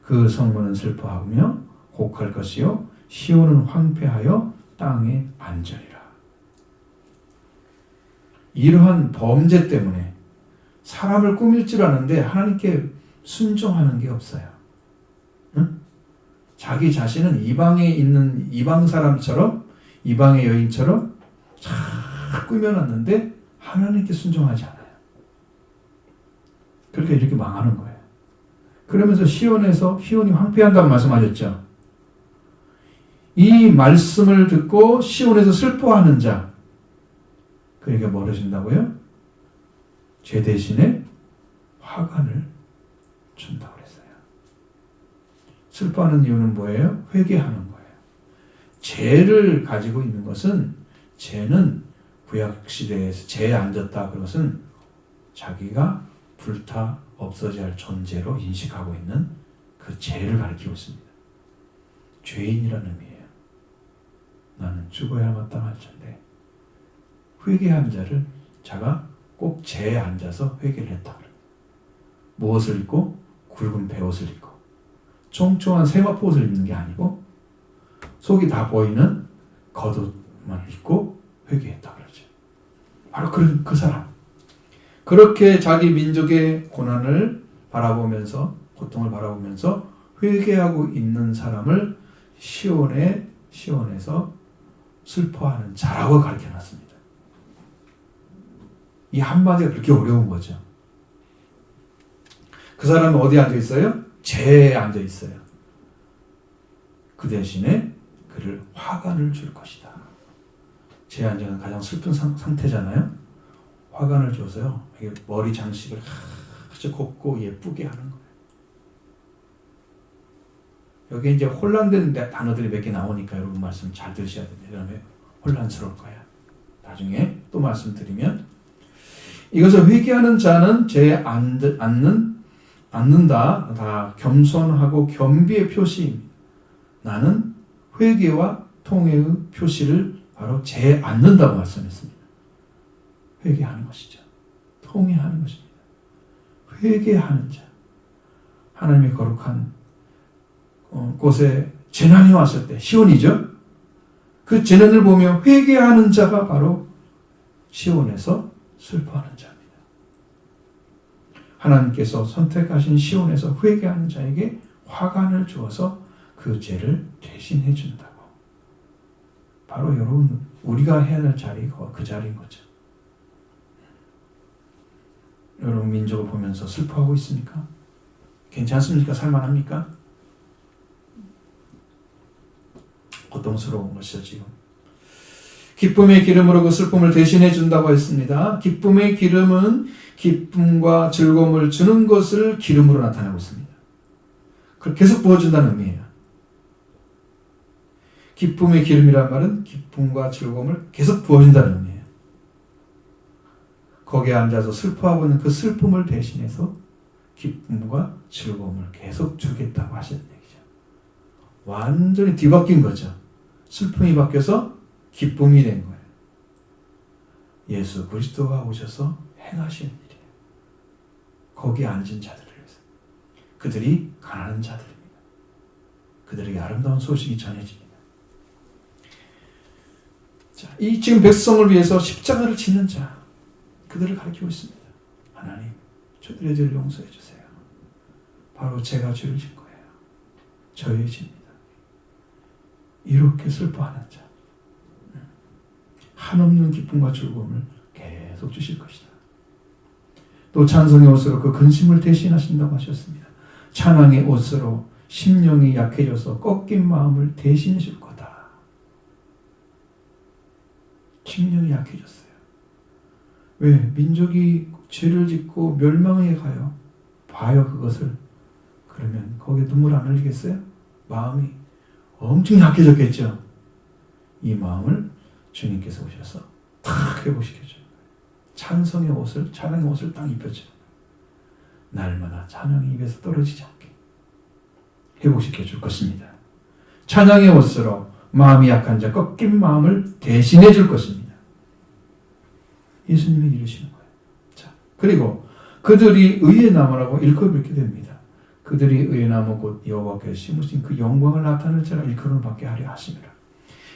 그 성문은 슬퍼하며 곡할 것이요 시온은 황폐하여 땅에 안전이라. 이러한 범죄 때문에 사람을 꾸밀 줄 아는데 하나님께 순종하는 게 없어요. 응? 자기 자신은 이방에 있는 이방 사람처럼 이방의 여인처럼 잘 꾸며놨는데 하나님께 순종하지 않아요. 그렇게 이렇게 망하는 거예요. 그러면서 시온에서 시온이 황폐한다고 말씀하셨죠. 이 말씀을 듣고 시온에서 슬퍼하는 자 그에게 뭐 하신다고요? 죄 대신에 화관을 준다고 그랬어요. 슬퍼하는 이유는 뭐예요? 회개하는 거예요. 죄를 가지고 있는 것은 죄는 구약시대에서 죄에 앉았다. 그것은 자기가 불타 없어져야 할 존재로 인식하고 있는 그 죄를 가리키고 있습니다. 죄인이라는 의미예요. 나는 죽어야 마땅할 텐데 회개한 자를 자가 꼭 죄에 앉아서 회개를 했다. 무엇을 입고? 굵은 베옷을 입고 촘촘한 세마포 옷을 입는 게 아니고 속이 다 보이는 겉옷만 입고 회개했다 그러죠. 바로 그 사람. 그렇게 자기 민족의 고난을 바라보면서 고통을 바라보면서 회개하고 있는 사람을 시온에서 슬퍼하는 자라고 가르쳐놨습니다. 이 한마디가 그렇게 어려운 거죠. 그 사람은 어디에 앉아있어요? 죄에 앉아있어요. 그 대신에 그를 화관을 줄 것이다. 죄에 앉아있는 가장 슬픈 상태잖아요. 화관을 줘서요. 머리 장식을 아주 곱고 예쁘게 하는 거예요. 여기 이제 혼란된 단어들이 몇 개 나오니까 여러분 말씀 잘 들으셔야 됩니다. 그다음에 혼란스러울 거야. 나중에 또 말씀드리면 이것을 회개하는 자는 죄에 앉는다. 다 겸손하고 겸비의 표시입니다. 나는 회개와 통회의 표시를 바로 죄에 앉는다고 말씀했습니다. 회개하는 것이죠. 통회하는 것입니다. 회개하는 자. 하나님의 거룩한 곳에 재난이 왔을 때 시온이죠. 그 재난을 보며 회개하는 자가 바로 시온에서 슬퍼하는 자입니다. 하나님께서 선택하신 시온에서 회개하는 자에게 화관을 주어서 그 죄를 대신해 준다고. 바로 여러분 우리가 해야 할 자리가 그 자리인 거죠. 여러분 민족을 보면서 슬퍼하고 있습니까? 괜찮습니까? 살만합니까? 고통스러운 것이죠 지금. 기쁨의 기름으로 그 슬픔을 대신해 준다고 했습니다. 기쁨의 기름은 기쁨과 즐거움을 주는 것을 기름으로 나타내고 있습니다. 그걸 계속 부어준다는 의미예요. 기쁨의 기름이란 말은 기쁨과 즐거움을 계속 부어준다는 의미예요. 거기에 앉아서 슬퍼하고 있는 그 슬픔을 대신해서 기쁨과 즐거움을 계속 주겠다고 하시는 얘기죠. 완전히 뒤바뀐 거죠. 슬픔이 바뀌어서 기쁨이 된 거예요. 예수 그리스도가 오셔서 행하시는 일이에요. 거기에 앉은 자들을 위해서. 그들이 가난한 자들입니다. 그들에게 아름다운 소식이 전해집니다. 자, 이 지금 백성을 위해서 십자가를 짓는 자, 그들을 가리키고 있습니다. 하나님, 저들의 죄를 용서해 주세요. 바로 제가 죄를 진 거예요. 저의 죄입니다. 이렇게 슬퍼하는 자, 한없는 기쁨과 즐거움을 계속 주실 것이다. 또 찬송의 옷으로 그 근심을 대신하신다고 하셨습니다. 찬양의 옷으로 심령이 약해져서 꺾인 마음을 대신해 줄 거다. 심령이 약해졌어요. 왜? 민족이 죄를 짓고 멸망에 가요. 봐요, 그것을. 그러면 거기에 눈물 안 흘리겠어요? 마음이 엄청 약해졌겠죠. 이 마음을 주님께서 오셔서 탁 회복시켜줘요. 찬송의 옷을, 찬양의 옷을 딱 입혀줘요. 날마다 찬양이 입에서 떨어지지 않게 회복시켜 줄 것입니다. 찬양의 옷으로 마음이 약한 자, 꺾인 마음을 대신해 줄 것입니다. 예수님이 이루시는 거예요. 자, 그리고 그들이 의의 나무라고 일컬음을 됩니다. 그들이 의의 나무 곧 여호와께서 심으신 그 영광을 나타낼 자라 일컬음을 받게 하려 하심이라.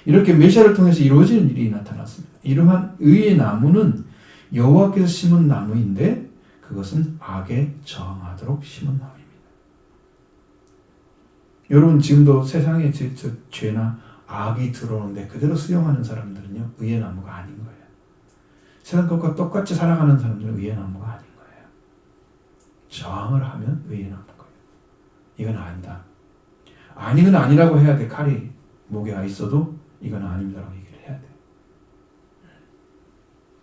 이렇게 메시아를 통해서 이루어지는 일이 나타났습니다. 이러한 의의 나무는 여호와께서 심은 나무인데 그것은 악에 저항하도록 심은 나무입니다. 여러분 지금도 세상에 죄나 악이 들어오는데 그대로 수용하는 사람들은요, 의의 나무가 아닌 거예요. 세상 것과 똑같이 살아가는 사람들은 의의 나무가 아닌 거예요. 저항을 하면 의의 나무인 거예요. 이건 아니다. 아니건 아니라고 해야 돼. 칼이 목에 가 있어도 이건 아닙니다라고 얘기를 해야 돼.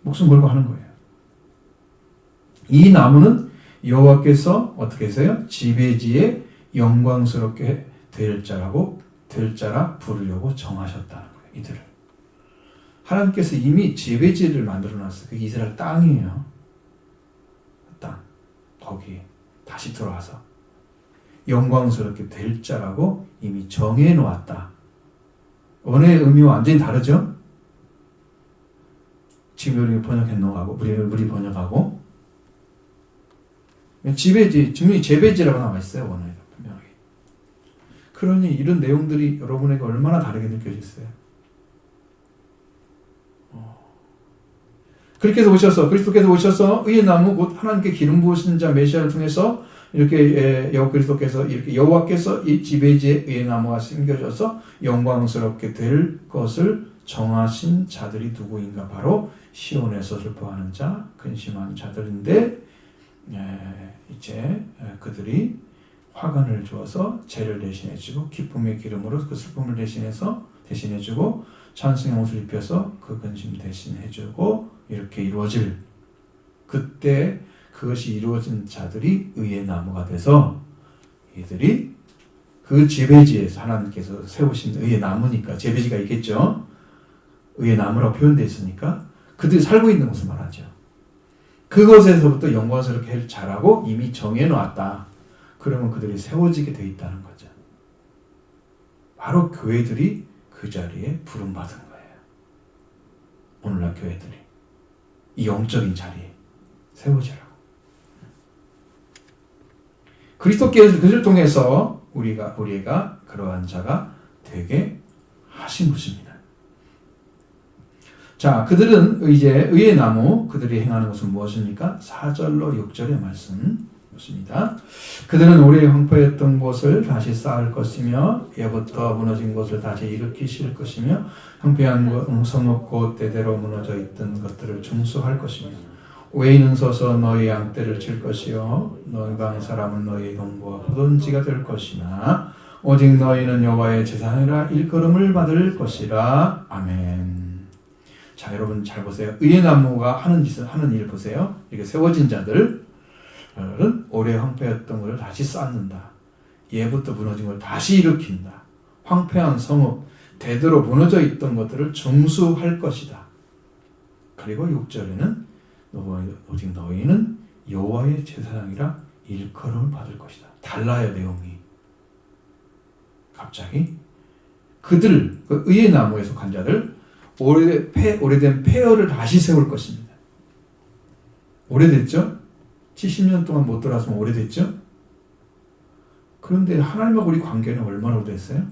목숨 걸고 하는 거예요. 이 나무는 여호와께서 어떻게 했어요? 지배지에 영광스럽게 될 자라 부르려고 정하셨다는 거예요. 이들을. 하나님께서 이미 지배지를 만들어 놨어요. 그게 이스라엘 땅이에요. 땅. 거기에 다시 들어와서 영광스럽게 될 자라고 이미 정해 놓았다. 언어의 의미와 완전히 다르죠? 지금 우리 번역해 놓고 우리 번역하고 지배지, 증명이 재배지라고 나와 있어요. 원어에 분명하게. 그러니 이런 내용들이 여러분에게 얼마나 다르게 느껴졌어요? 그렇게 해서 오셔서 그리스도께서 오셔서 의의 나무 곧 하나님께 기름 부으신 자 메시아를 통해서 이렇게 그리스도께서 이렇게 여호와께서 이 지배지의 의의 나무가 심겨져서 영광스럽게 될 것을 정하신 자들이 누구인가? 바로 시온에서 슬퍼하는 자, 근심한 자들인데 이제 그들이 화관을 주어서 죄를 대신해주고 기쁨의 기름으로 그 슬픔을 대신해주고 찬송의 옷을 입혀서 그 근심 대신해주고 이렇게 이루어질 그때 그것이 이루어진 자들이 의의 나무가 돼서 이들이 그 재배지에서 하나님께서 세우신 의의 나무니까 재배지가 있겠죠. 의의 나무라고 표현되어 있으니까 그들이 살고 있는 것을 말하죠. 그것에서부터 영광스럽게 자라고 이미 정해놓았다. 그러면 그들이 세워지게 되어 있다는 거죠. 바로 교회들이 그 자리에 부름받은 거예요. 오늘날 교회들이 이 영적인 자리에 세워지라고. 그리스도께서 그들을 통해서 우리가 그러한 자가 되게 하신 것입니다. 자, 그들은 이제 의의 나무, 그들이 행하는 것은 무엇입니까? 4절로 6절의 말씀입니다. 그들은 오래 황폐했던 곳을 다시 쌓을 것이며 예부터 무너진 곳을 다시 일으키실 것이며 황폐한 성읍 곧 대대로 무너져 있던 것들을 중수할 것이며 외인은 서서 너희 양떼를 칠 것이요 너희 방 사람은 너희 동부와 포도원지가 될 것이나 오직 너희는 여호와의 제사장이라 일컬음을 받을 것이라. 아멘. 자, 여러분 잘 보세요. 의의 나무가 하는 일 보세요. 이렇게 세워진 자들은 오래 황폐했던 것을 다시 쌓는다. 예부터 무너진 걸 다시 일으킨다. 황폐한 성읍, 대대로 무너져 있던 것들을 중수할 것이다. 그리고 6절에는 오직 너희는 여호와의 제사장이라 일컬음을 받을 것이다. 달라요, 내용이. 갑자기 그들, 그 의의 나무에 속한 자들, 오래된 폐허를 다시 세울 것입니다. 오래됐죠? 70년 동안 못 돌아왔으면 오래됐죠? 그런데 하나님하고 우리 관계는 얼마나 오래됐어요?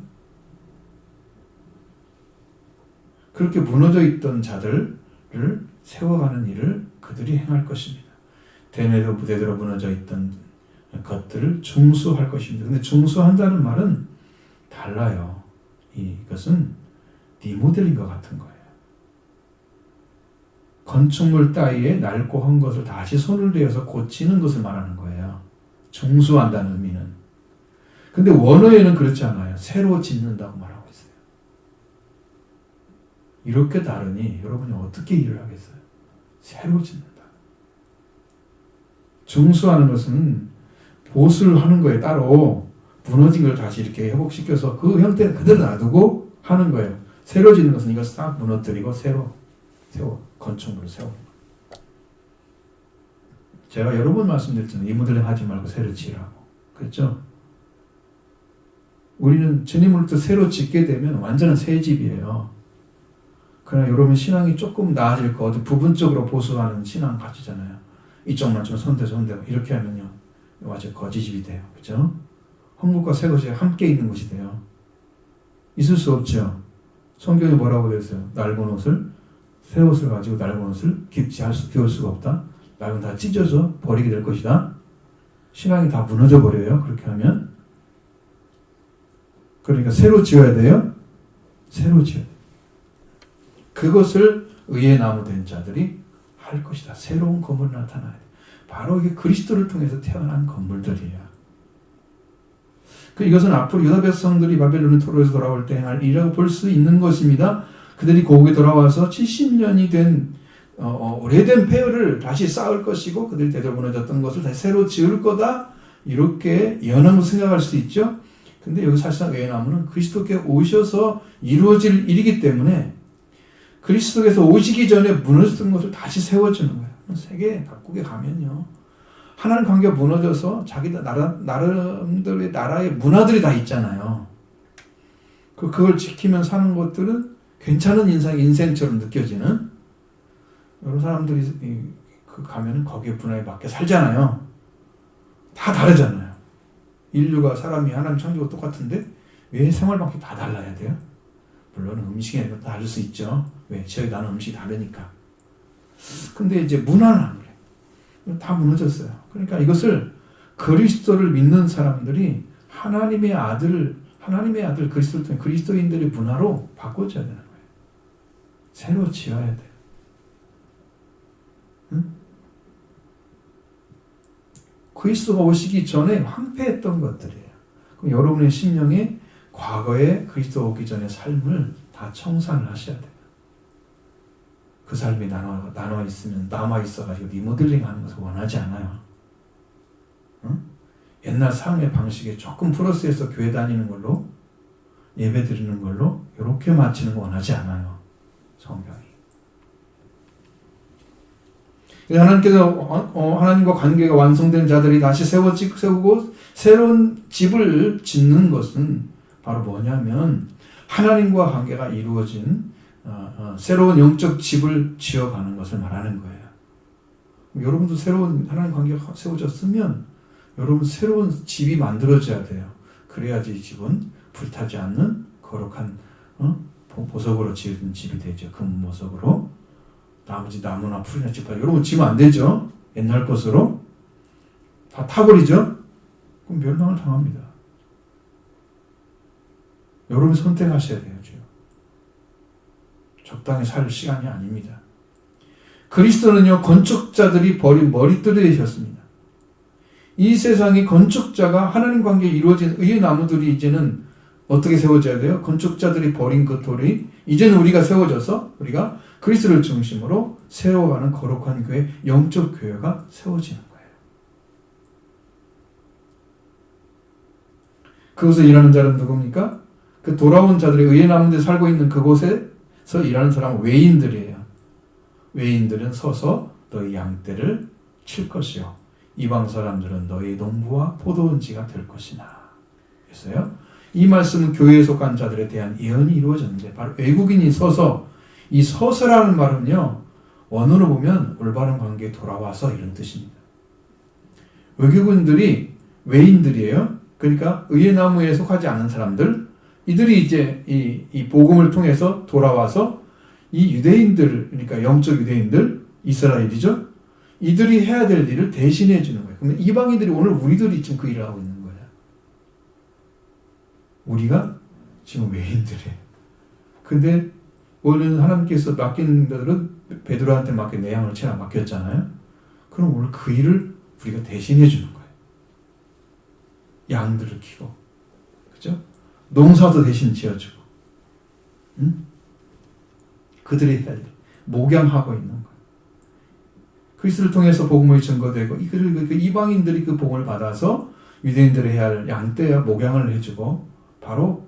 그렇게 무너져 있던 자들을 세워가는 일을 그들이 행할 것입니다. 대대로 무너져 있던 것들을 중수할 것입니다. 근데 중수한다는 말은 달라요. 이것은 리모델링과 같은 거예요. 건축물 따위에 낡고 한 것을 다시 손을 대어서 고치는 것을 말하는 거예요. 중수한다는 의미는. 근데 원어에는 그렇지 않아요. 새로 짓는다고 말하고 있어요. 이렇게 다르니 여러분이 어떻게 일을 하겠어요? 새로 짓는다. 중수하는 것은 보수를 하는 거예요. 따로 무너진 걸 다시 이렇게 회복시켜서 그 형태는 그대로 놔두고 하는 거예요. 새로 짓는 것은 이걸 싹 무너뜨리고 새로 건축물을 세우는 거예요. 제가 여러 번 말씀드렸잖아요. 리모델링 하지 말고 새로 지으라고. 그렇죠? 우리는 주님으로부터 새로 짓게 되면 완전한 새 집이에요. 그러나 여러분 신앙이 조금 나아질 거 어디 부분적으로 보수하는 신앙 가지잖아요. 이쪽만 좀 손대고 이렇게 하면요. 완전 거지집이 돼요. 그렇죠? 헛것과 새 것이 함께 있는 것이 돼요. 있을 수 없죠. 성경에 뭐라고 되어 있어요? 낡은 옷을 새 옷을 가지고 낡은 옷을 기울 수가 없다. 낡은 다 찢어져 버리게 될 것이다. 신앙이 다 무너져 버려요. 그렇게 하면. 그러니까 새로 지어야 돼요. 새로 지어야 돼요. 그것을 의의 나무 된 자들이 할 것이다. 새로운 건물이 나타나야 돼. 바로 이게 그리스도를 통해서 태어난 건물들이에요. 이것은 앞으로 유다 백성들이 바벨론의 토로에서 돌아올 때 행할 일이라고 볼 수 있는 것입니다. 그들이 고국에 돌아와서 70년이 된 오래된 폐허를 다시 쌓을 것이고 그들이 대대로 무너졌던 것을 다시 새로 지을 거다. 이렇게 예언하고 생각할 수 있죠. 근데 여기 사실상 예언하면은 그리스도께 오셔서 이루어질 일이기 때문에 그리스도께서 오시기 전에 무너졌던 것을 다시 세워주는 거예요. 세계 각국에 가면요. 하나님 관계가 무너져서 자기 나름대로의 나라의 문화들이 다 있잖아요. 그걸 지키면 사는 것들은 괜찮은 인생처럼 느껴지는 여러 사람들이 가면은 거기에 문화에 맞게 살잖아요. 다 다르잖아요. 인류가 사람이 하나님 창조가 똑같은데 왜 생활 방식이 다 달라야 돼요? 물론 음식이 다를 수 있죠. 왜? 저희 나는 음식이 다르니까. 근데 이제 문화는 안 그래요. 다 무너졌어요. 그러니까 이것을 그리스도를 믿는 사람들이 하나님의 아들 그리스도를 통해 그리스도인들의 문화로 바꿔줘야 되는 거예요. 새로 지어야 돼요. 응? 그리스도가 오시기 전에 황폐했던 것들이에요. 그럼 여러분의 심령에 과거에 그리스도 오기 전의 삶을 다 청산을 하셔야 돼요. 그 삶이 나눠 있으면 남아있어가지고 리모델링 하는 것을 원하지 않아요. 응? 옛날 삶의 방식에 조금 플러스해서 교회 다니는 걸로 예배 드리는 걸로 이렇게 마치는 거 원하지 않아요. 성경이. 하나님께서 하나님과 관계가 완성된 자들이 다시 세우고 새로운 집을 짓는 것은 바로 뭐냐면 하나님과 관계가 이루어진 새로운 영적 집을 지어가는 것을 말하는 거예요. 여러분도 새로운 하나님 관계가 세워졌으면 여러분 새로운 집이 만들어져야 돼요. 그래야지 이 집은 불타지 않는 거룩한 보석으로 지은 집이 되죠. 금보석으로. 나머지 나무나 풀이나 짚어 여러분 지면 안 되죠. 옛날 것으로 다 타버리죠. 그럼 멸망을 당합니다. 여러분이 선택하셔야 돼요. 적당히 살 시간이 아닙니다. 그리스도는요 건축자들이 버린 머리들이셨습니다. 이 세상의 건축자가 하나님 관계에 이루어진 의의 나무들이 이제는 어떻게 세워져야 돼요? 건축자들이 버린 그 돌이 이제는 우리가 세워져서 우리가 그리스도를 중심으로 세워가는 거룩한 교회, 영적 교회가 세워지는 거예요. 그것을 일하는 자는 누굽니까? 그 돌아온 자들이 의에 남은 데 살고 있는 그곳에서 일하는 사람은 외인들이에요. 외인들은 서서 너희 양떼를 칠 것이요 이방 사람들은 너희 농부와 포도원지가 될 것이나. 그래서요. 이 말씀은 교회에 속한 자들에 대한 예언이 이루어졌는데 바로 외국인이 서서 이 서서라는 말은요. 원어로 보면 올바른 관계에 돌아와서 이런 뜻입니다. 외국인들이 외인들이에요. 그러니까 의의 나무에 속하지 않은 사람들 이들이 이제 이 복음을 통해서 돌아와서 이 유대인들 그러니까 영적 유대인들 이스라엘이죠. 이들이 해야 될 일을 대신해 주는 거예요. 그러면 이방인들이 오늘 우리들이 지금 그 일을 하고 있는 거예요. 우리가 지금 외인들이에요. 근데 원래는 하나님께서 맡긴 자들은 베드로한테 맡긴 내 양을 채나 맡겼잖아요. 그럼 오늘 그 일을 우리가 대신해 주는 거예요. 양들을 키고, 그죠? 농사도 대신 지어주고, 응? 그들이 해야 돼. 목양하고 있는 거예요. 그리스도를 통해서 복음이 증거되고, 그 이방인들이 그 복음을 받아서 유대인들이 해야 할 양떼와 목양을 해주고, 바로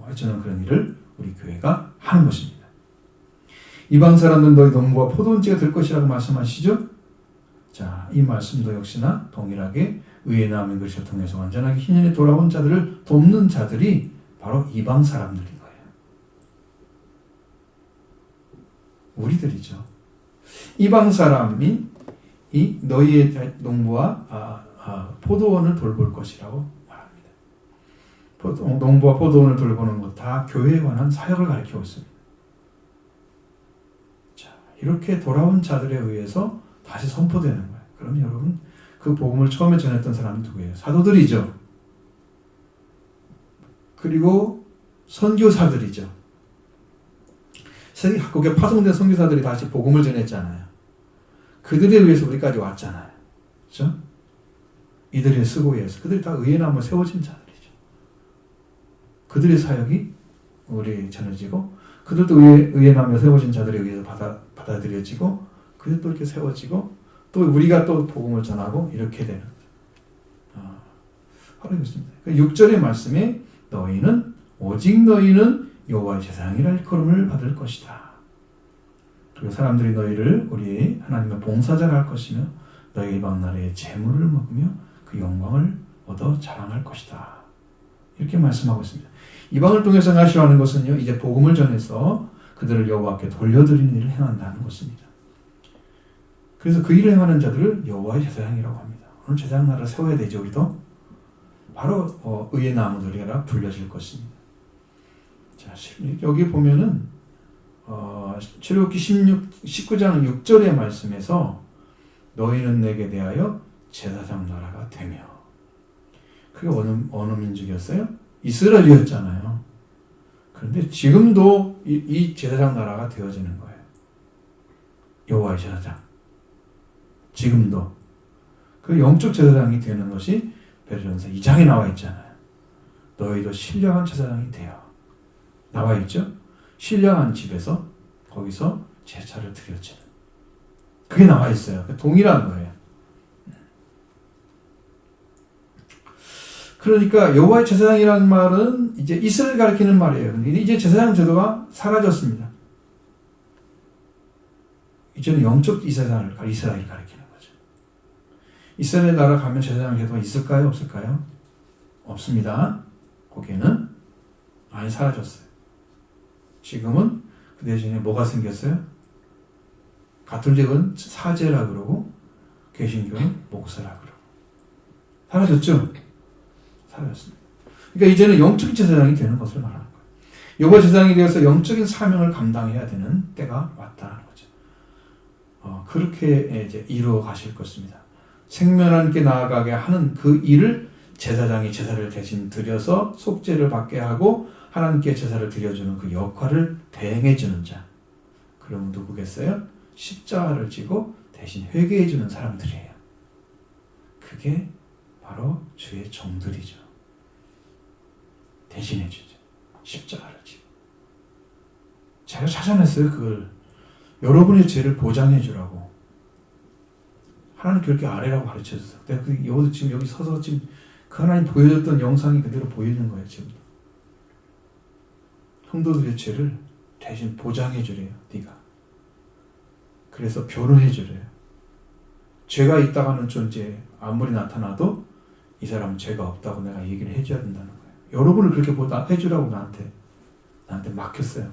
해주는 그런 일을 우리 교회가 하는 것입니다. 이방 사람들은 너희 농부와 포도원지가 될 것이라고 말씀하시죠? 자, 이 말씀도 역시나 동일하게 의의 나음의 글씨를 통해서 완전하게 희년에 돌아온 자들을 돕는 자들이 바로 이방 사람들인 거예요. 우리들이죠. 이방 사람이 이 너희의 농부와 포도원을 돌볼 것이라고 말합니다. 농부와 포도원을 돌보는 것 다 교회에 관한 사역을 가리키고 있습니다. 자, 이렇게 돌아온 자들에 의해서 다시 선포되는 거예요. 그럼 여러분 그 복음을 처음에 전했던 사람이 누구예요? 사도들이죠. 그리고 선교사들이죠. 세계 각국에 파송된 선교사들이 다시 복음을 전했잖아요. 그들에 의해서 우리까지 왔잖아요. 그렇죠? 이들의 수고에서 그들이 다 의의 나무에 세워진 자들이죠. 그들의 사역이 우리 전해지고 그들도 의의 나무에 세워진 자들에 의해서 받아들여지고 그들도 이렇게 세워지고 또 우리가 또 복음을 전하고 이렇게 되는 바로 이것입니다. 6절의 말씀에 오직 너희는 여호와의 제사장이라 일컬음을 받을 것이다. 그리고 사람들이 너희를 우리 하나님의 봉사자라 할 것이며 너희 이방 나라의 재물을 먹으며 그 영광을 얻어 자랑할 것이다. 이렇게 말씀하고 있습니다. 이방을 통해서 나시하는 것은요, 이제 복음을 전해서 그들을 여호와께 돌려드리는 일을 행한다는 것입니다. 그래서 그 일을 행하는 자들을 여호와의 제사장이라고 합니다. 오늘 제사장 나라를 세워야 되죠, 우리도. 바로 의의 나무들이라 불려질 것입니다. 자, 여기 보면은 출애굽기 19장 6절의 말씀에서 너희는 내게 대하여 제사장 나라가 되며 그게 어느 민족이었어요? 이스라엘이었잖아요. 그런데 지금도 이 제사장 나라가 되어지는 거예요. 여호와의 제사장. 지금도. 그 영적 제사장이 되는 것이 베드로전서 2장에 나와 있잖아요. 너희도 신령한 제사장이 되어. 나와 있죠? 신령한 집에서 거기서 제사를 드려지는. 그게 나와 있어요. 동일한 거예요. 그러니까 여호와의 제사장이라는 말은 이제 이스라엘 가리키는 말이에요. 근데 이제 제사장 제도가 사라졌습니다. 이제는 영적 이스라엘을 가리키는 거죠. 이스라엘 나라 가면 제사장 제도가 있을까요? 없을까요? 없습니다. 거기에는 많이 사라졌어요. 지금은 그 대신에 뭐가 생겼어요? 가톨릭은 사제라 그러고 개신교는 목사라 그러고 사라졌죠? 사라졌습니다. 그러니까 이제는 영적인 제사장이 되는 것을 말하는 거예요. 여호와 제사장이 되어서 영적인 사명을 감당해야 되는 때가 왔다는 거죠. 그렇게 이제 이루어 가실 것입니다. 생명하나님께 나아가게 하는 그 일을 제사장이 제사를 대신 드려서 속죄를 받게 하고 하나님께 제사를 드려주는 그 역할을 대행해주는 자. 그러면 누구겠어요? 십자가를 지고 대신 회개해주는 사람들이에요. 그게 바로 주의 종들이죠. 대신해주죠. 십자가를 지고. 제가 찾아냈어요. 그걸. 여러분의 죄를 보장해주라고. 하나님 그렇게 아래라고 가르쳐줬어요. 내가 여기 서서 지금 그 하나님 보여줬던 영상이 그대로 보이는 거예요. 지금. 성도들의 죄를 대신 보장해 주래요. 네가. 그래서 변호해 주래요. 죄가 있다고 하는 존재 아무리 나타나도 이 사람은 죄가 없다고 내가 얘기를 해줘야 된다는 거예요. 여러분을 그렇게 해주라고 나한테 맡겼어요.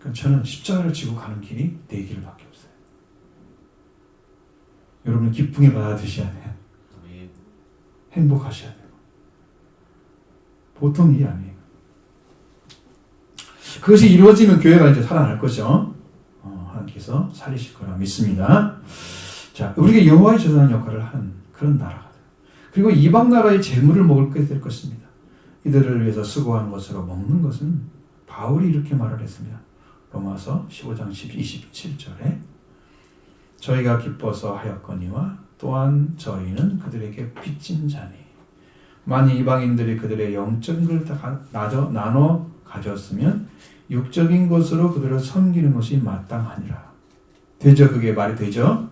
그럼 저는 십자가를 지고 가는 길이 내 길밖에 없어요. 여러분은 기쁘게 받아들이셔야 돼요. 행복하셔야 돼요. 보통 일이 아니에요. 그것이 이루어지면 교회가 이제 살아날 거죠. 하나님께서 살리실 거라 믿습니다. 자, 우리가 여호와의 제사장 역할을 하는 그런 나라가 돼요. 그리고 이방 나라의 재물을 먹을 될 것입니다. 이들을 위해서 수고하는 것으로 먹는 것은 바울이 이렇게 말을 했습니다. 로마서 15장 27절에 저희가 기뻐서 하였거니와 또한 저희는 그들에게 빚진 자니 만일 이방인들이 그들의 영적인 걸 다 나눠 가졌으면 육적인 것으로 그들을 섬기는 것이 마땅하니라. 되죠? 그게 말이 되죠?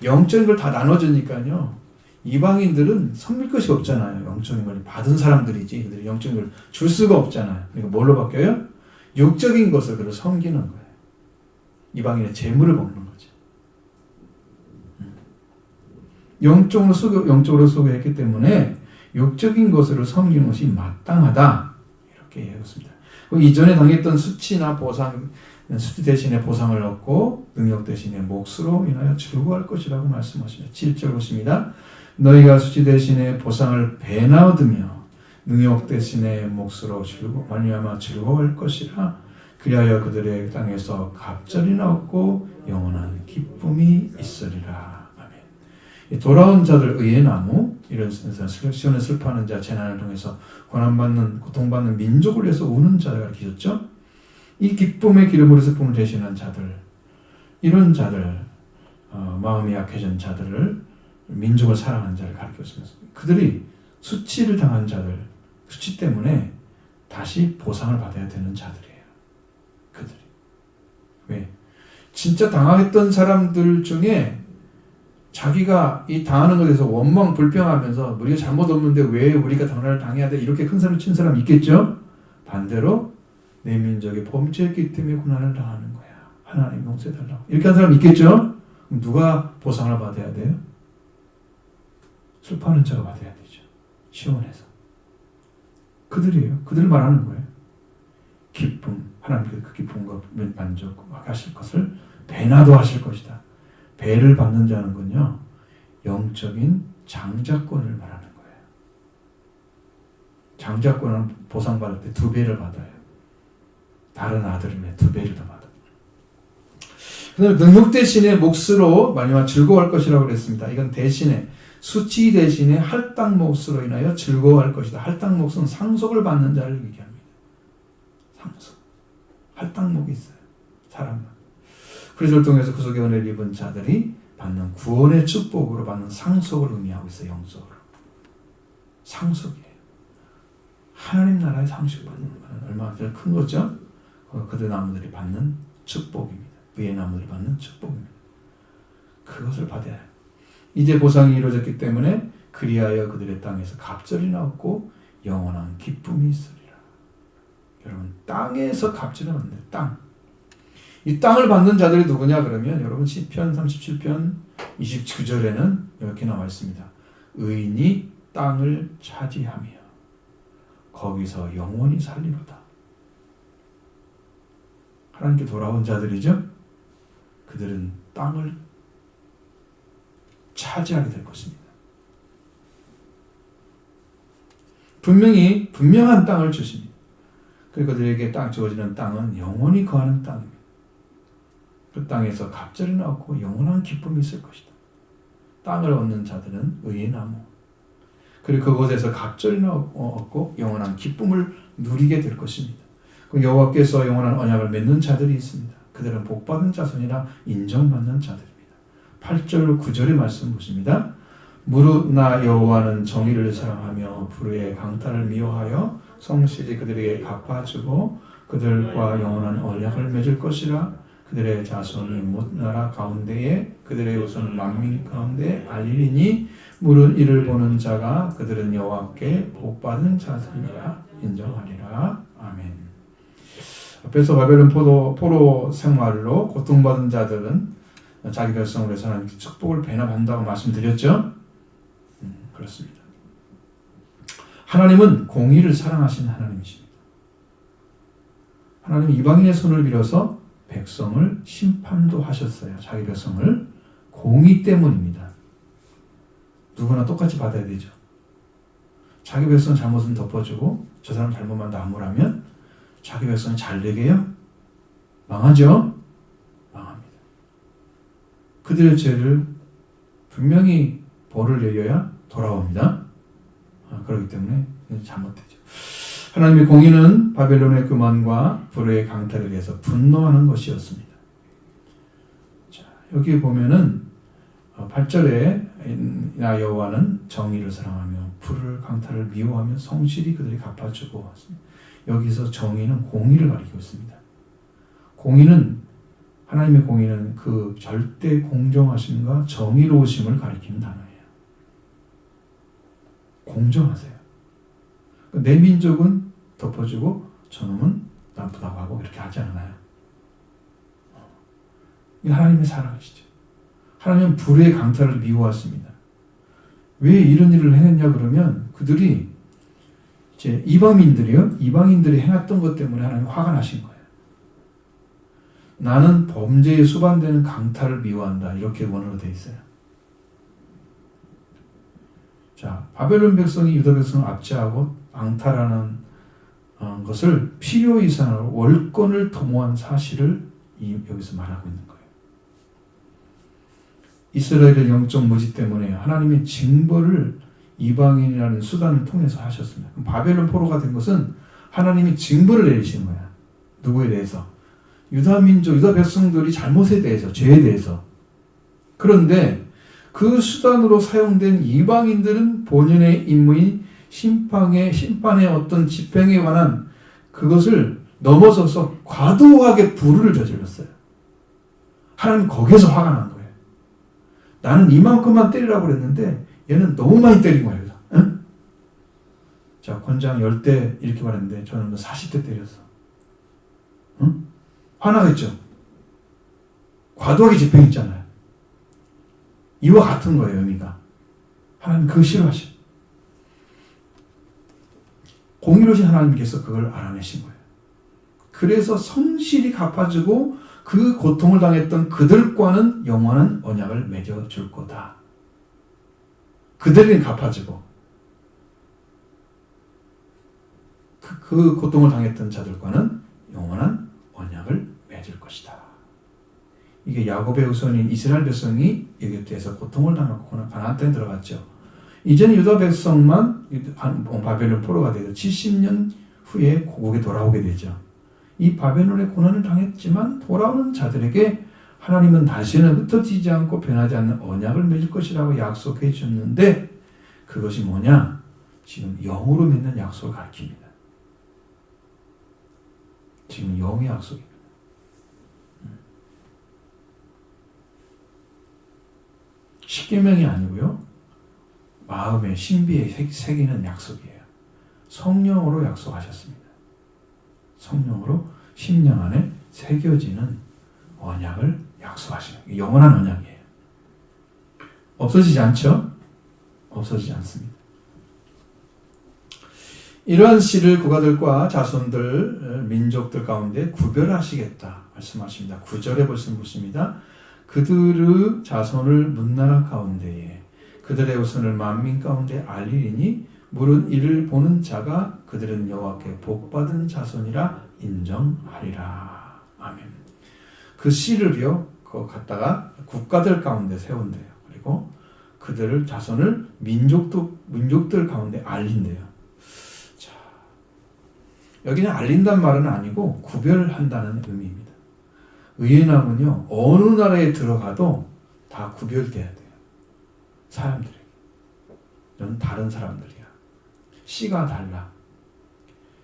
영적인 걸 다 나눠주니까요. 이방인들은 섬길 것이 없잖아요. 영적인 걸 받은 사람들이지. 그들이 영적인 걸 줄 수가 없잖아요. 그러니까 뭘로 바뀌어요? 육적인 것을 그들 섬기는 거예요. 이방인의 재물을 먹는 거죠. 영적으로 소개했기 때문에 육적인 것으로 섬기는 것이 마땅하다. 이렇게 얘기했습니다. 이전에 당했던 수치나 보상, 수치 대신에 보상을 얻고 능력 대신에 몫으로 인하여 즐거워할 것이라고 말씀하십니다. 7절 보십니다. 너희가 수치 대신에 보상을 배나 얻으며 능력 대신에 몫으로 말미암아 즐거워할 것이라. 그리하여 그들의 땅에서 갑절이나 얻고 영원한 기쁨이 있으리라. 아멘. 돌아온 자들 의의 나무, 이런 시온을 슬퍼하는 자, 재난을 통해서 고난받는, 고통받는 민족을 위해서 우는 자를 가르치셨죠. 이 기쁨의 기름으로 슬픔을 대신한 자들, 이런 자들, 마음이 약해진 자들을, 민족을 사랑하는 자를 가르쳤습니다. 그들이 수치를 당한 자들, 수치 때문에 다시 보상을 받아야 되는 자들이에요. 그들이. 왜? 진짜 당했던 사람들 중에 자기가 이 당하는 것에 대해서 원망, 불평하면서 우리가 잘못 없는데 왜 우리가 당해야 돼? 이렇게 큰 소리 친 사람 있겠죠? 반대로 내 민족이 범죄했기 때문에 고난을 당하는 거야. 하나님 용서해달라고. 이렇게 한 사람 있겠죠? 그럼 누가 보상을 받아야 돼요? 슬퍼하는 자가 받아야 되죠. 시온에서. 그들이에요. 그들 말하는 거예요. 기쁨, 하나님께서 그 기쁨과 만족하실 것을 배나도 하실 것이다. 배를 받는 자는 건요, 영적인 장자권을 말하는 거예요. 장자권은 보상받을 때 2배를 받아요. 다른 아들이면 2배를 더 받아요. 그 다음에 능력 대신에 몫으로 마지막 즐거워할 것이라고 그랬습니다. 이건 대신에, 수치 대신에 할당 몫으로 인하여 즐거워할 것이다. 할당 몫은 상속을 받는 자를 얘기합니다. 상속. 할당 몫이 있어요. 사람은. 그리스도를 통해서 구속의 은혜를 입은 자들이 받는 구원의 축복으로 받는 상속을 의미하고 있어요. 영적으로. 상속이에요. 하나님 나라의 상속 받는 것은 얼마나 큰 거죠? 그들 나무들이 받는 축복입니다. 의의 나무들이 받는 축복입니다. 그것을 받아야 해요. 이제 보상이 이루어졌기 때문에 그리하여 그들의 땅에서 갑절이나 얻고 영원한 기쁨이 있으리라. 여러분, 땅에서 갑절을 받는데 땅. 이 땅을 받는 자들이 누구냐 그러면 여러분 시편 37편 29절에는 이렇게 나와 있습니다. 의인이 땅을 차지하며 거기서 영원히 살리로다. 하나님께 돌아온 자들이죠. 그들은 땅을 차지하게 될 것입니다. 분명한 땅을 주십니다. 그리고 그들에게 주어지는 땅은 영원히 거하는 땅입니다. 그 땅에서 갑절이 얻고 영원한 기쁨이 있을 것이다. 땅을 얻는 자들은 의의 나무. 그리고 그곳에서 갑절이 얻고 영원한 기쁨을 누리게 될 것입니다. 여호와께서 영원한 언약을 맺는 자들이 있습니다. 그들은 복받은 자손이라 인정받는 자들입니다. 8절 9절의 말씀 보십니다. 무릇 나 여호와는 정의를 사랑하며 불의의 강탈을 미워하여 성실히 그들에게 갚아주고 그들과 영원한 언약을 맺을 것이라. 그들의 자손이 못 나라 가운데에 그들의 후손은 만민 가운데 알리리니 무릇 이를 보는 자가 그들은 여호와께 복받은 자들이라. 인정하리라. 아멘. 앞에서 바벨론 포로 생활로 고통받은 자들은 자기 백성을 위해서 하나님께 축복을 배납한다고 말씀드렸죠. 그렇습니다. 하나님은 공의를 사랑하시는 하나님이십니다. 하나님은 이방인의 손을 빌어서 백성을 심판도 하셨어요. 자기 백성을. 공의 때문입니다. 누구나 똑같이 받아야 되죠. 자기 백성 잘못은 덮어주고 저 사람 잘못만 나무라면 자기 백성이 잘 되게요? 망하죠? 망합니다. 그들의 죄를 분명히 벌을 내려야 돌아옵니다. 그렇기 때문에 잘못되죠. 하나님의 공의는 바벨론의 교만과 불의의 강탈에 대해서 분노하는 것이었습니다. 자, 여기 보면은 8절에 나 여호와는 정의를 사랑하며 불을 강탈을 미워하며 성실히 그들이 갚아주고 여기서 정의는 공의를 가리키고 있습니다. 공의는 하나님의 공의는 그 절대 공정하심과 정의로우심을 가리키는 단어예요. 공정하세요. 내 민족은 덮어주고 저놈은 나쁘다고 하고 이렇게 하지 않아요. 이 하나님의 사랑이시죠. 하나님은 불의 강탈을 미워하십니다. 왜 이런 일을 해냈냐 그러면 그들이 이제 이방인들이 행했던 것 때문에 하나님 화가 나신 거예요. 나는 범죄에 수반되는 강탈을 미워한다. 이렇게 원어로 되어 있어요. 자, 바벨론 백성이 유다 백성을 압제하고 강탈하는 것을 필요 이상으로 월권을 도모한 사실을 여기서 말하고 있는 거예요. 이스라엘의 영적 무지 때문에 하나님의 징벌을 이방인이라는 수단을 통해서 하셨습니다. 그럼 바벨론 포로가 된 것은 하나님이 징벌을 내리시는 거야. 누구에 대해서? 유다 민족, 유다 백성들이 잘못에 대해서, 죄에 대해서. 그런데 그 수단으로 사용된 이방인들은 본연의 임무인 심판의 어떤 집행에 관한 그것을 넘어서서 과도하게 불의를 저질렀어요. 하나님 거기에서 화가 난 거예요. 나는 이만큼만 때리라고 그랬는데 얘는 너무 많이 때린 거예요. 응? 자, 권장 10대 이렇게 말했는데 저는 40대 때렸어. 응? 화나겠죠? 과도하게 집행했잖아요. 이와 같은 거예요, 의미가. 하나님 그거 싫어하셔. 공의로우신 하나님께서 그걸 알아내신 거예요. 그래서 성실히 갚아주고 그 고통을 당했던 그들과는 영원한 언약을 맺어줄 거다. 그들은 갚아주고 그 고통을 당했던 자들과는 영원한 언약을 맺을 것이다. 이게 야곱의 후손인 이스라엘 백성이 에집트에서 고통을 당하고 가나안 땅에 들어갔죠. 이제는 유다 백성만 바벨론 포로가 되고 70년 후에 고국에 돌아오게 되죠. 이 바벨론의 고난을 당했지만 돌아오는 자들에게 하나님은 다시는 흩어지지 않고 변하지 않는 언약을 맺을 것이라고 약속해 주셨는데 그것이 뭐냐? 지금 영으로 맺는 약속을 가리킵니다. 지금 영의 약속입니다. 십계명이 아니고요. 마음의 신비에 새기는 약속이에요. 성령으로 약속하셨습니다. 성령으로 심령 안에 새겨지는 언약을 약속하시는 영원한 언약이에요. 없어지지 않죠? 없어지지 않습니다. 이러한 씨를 국가들과 자손들, 민족들 가운데 구별하시겠다 말씀하십니다. 9절에 벌써 보십니다. 그들의 자손을 문나라 가운데에 그들의 후손을 만민 가운데 알리리니 물은 이를 보는 자가 그들은 여호와께 복받은 자손이라 인정하리라. 아멘. 그 씨를요 갖다가 국가들 가운데 세운대요. 그리고 그들을 자손을 민족들 가운데 알린대요. 자, 여기는 알린다는 말은 아니고 구별한다는 의미입니다. 의인함은요 어느 나라에 들어가도 다 구별돼야 돼요. 사람들에게. 넌 다른 사람들이야. 씨가 달라.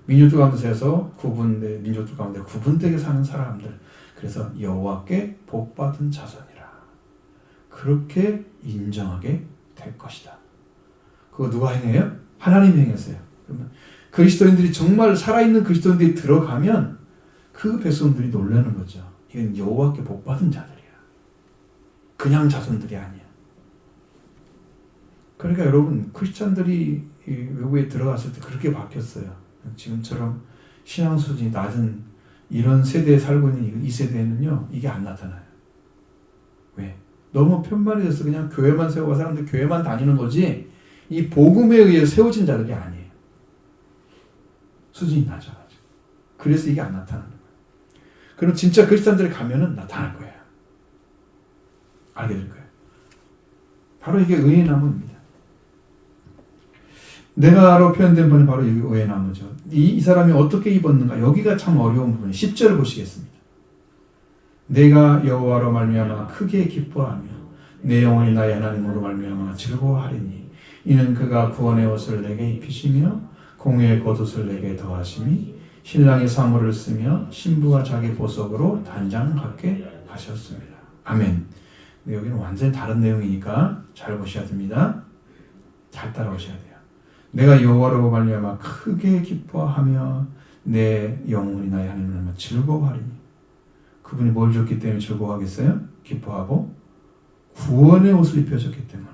민족들 가운데서 민족들 가운데 구분되게 사는 사람들. 그래서 여호와께 복받은 자손이라. 그렇게 인정하게 될 것이다. 그거 누가 행해요? 하나님이 행했어요. 그러면 그리스도인들이 정말 살아있는 그리스도인들이 들어가면 그 백성들이 놀라는 거죠. 이건 여호와께 복받은 자들이야. 그냥 자손들이 아니야. 그러니까 여러분 크리스찬들이 외국에 들어갔을 때 그렇게 바뀌었어요. 지금처럼 신앙 수준이 낮은 이런 세대에 살고 있는 이 세대에는요 이게 안 나타나요. 왜? 너무 편만해져서 그냥 교회만 세우고 사람들 교회만 다니는 거지 이 복음에 의해 세워진 자들이 아니에요. 수준이 낮아가지고. 그래서 이게 안 나타나는 거예요. 그럼 진짜 크리스찬들이 가면은 나타날 거예요. 알게 될 거예요. 바로 이게 의의 나무입니다. 내가로 표현된 분이 바로 여기 의의 나무죠. 이 사람이 어떻게 입었는가? 여기가 참 어려운 부분이에요. 10절을 보시겠습니다. 내가 여호와로 말미암아 크게 기뻐하며 내 영혼이 나의 하나님으로 말미암아 즐거워하리니 이는 그가 구원의 옷을 내게 입히시며 공의의 겉옷을 내게 더하심이 신랑이 사모를 쓰며 신부가 자기 보석으로 단장 갖게 하셨습니다. 아멘. 여기는 완전히 다른 내용이니까 잘 보셔야 됩니다. 잘 따라오셔야 돼요. 내가 여호와로 말미암아 크게 기뻐하며 내 영혼이 나의 하나님을 즐거워하리니 그분이 뭘 줬기 때문에 즐거워하겠어요? 기뻐하고 구원의 옷을 입혀줬기 때문에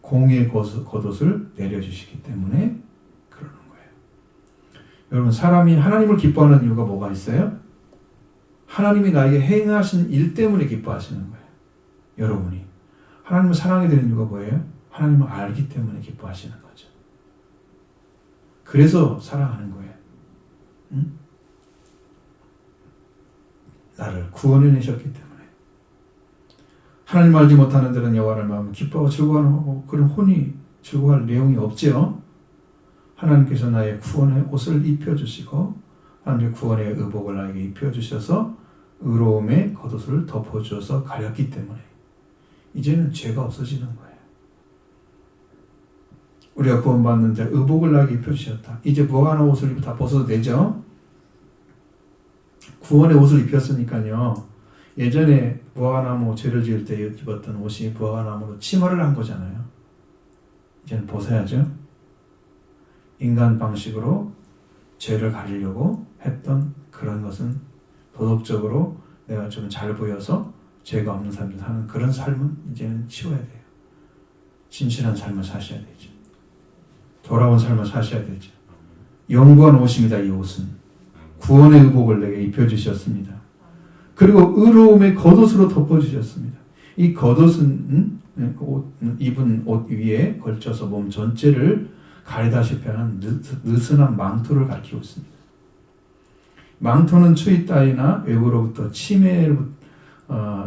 공의의 겉옷을 내려주시기 때문에 그러는 거예요. 여러분 사람이 하나님을 기뻐하는 이유가 뭐가 있어요? 하나님이 나에게 행하신 일 때문에 기뻐하시는 거예요. 여러분이 하나님을 사랑하게 되는 이유가 뭐예요? 하나님을 알기 때문에 기뻐하시는 거죠. 그래서 사랑하는 거예요. 응? 나를 구원해내셨기 때문에. 하나님 알지 못하는 들은 여호와를 마음에 기뻐하고 즐거워하고 그런 혼이 즐거워할 내용이 없지요. 하나님께서 나의 구원의 옷을 입혀주시고 하나님의 구원의 의복을 나에게 입혀주셔서 의로움의 겉옷을 덮어주어서 가렸기 때문에 이제는 죄가 없어지는 거예요. 우리가 구원받는 자 의복을 나에게 입혀주셨다. 이제 무화과 옷을 다 벗어도 되죠? 구원의 옷을 입혔으니까요. 예전에 무화과나무 죄를 지을 때 입었던 옷이 무화과나무로 치마를 한 거잖아요. 이제는 벗어야죠. 인간 방식으로 죄를 가리려고 했던 그런 것은 도덕적으로 내가 좀 잘 보여서 죄가 없는 사람들 사는 그런 삶은 이제는 치워야 돼요. 진실한 삶을 사셔야 되죠. 돌아온 삶을 사셔야 되죠. 영구한 옷입니다. 이 옷은 구원의 의복을 내게 입혀주셨습니다. 그리고 의로움의 겉옷으로 덮어주셨습니다. 이 겉옷은 입은 옷 위에 걸쳐서 몸 전체를 가리다시피 하는 느슨한 망토를 가리키고 있습니다. 망토는 추위 따위나 외부로부터 치매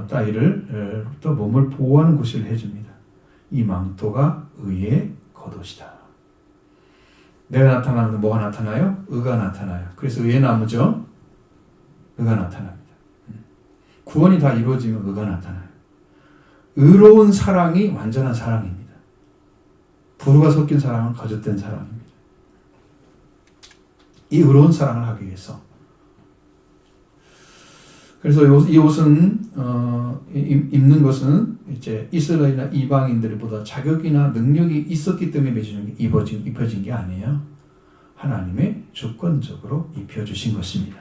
따위로부터 몸을 보호하는 구실을 해줍니다. 이 망토가 의의 겉옷이다. 내가 나타나면 뭐가 나타나요? 의가 나타나요. 그래서 의의 나무죠. 의가 나타납니다. 구원이 다 이루어지면 의가 나타나요. 의로운 사랑이 완전한 사랑입니다. 불우가 섞인 사랑은 거짓된 사랑입니다. 이 의로운 사랑을 하기 위해서. 그래서 이 옷은 입는 것은 이제 이스라엘이나 이방인들보다 자격이나 능력이 있었기 때문에 입혀진 게 아니에요. 하나님의 주권적으로 입혀주신 것입니다.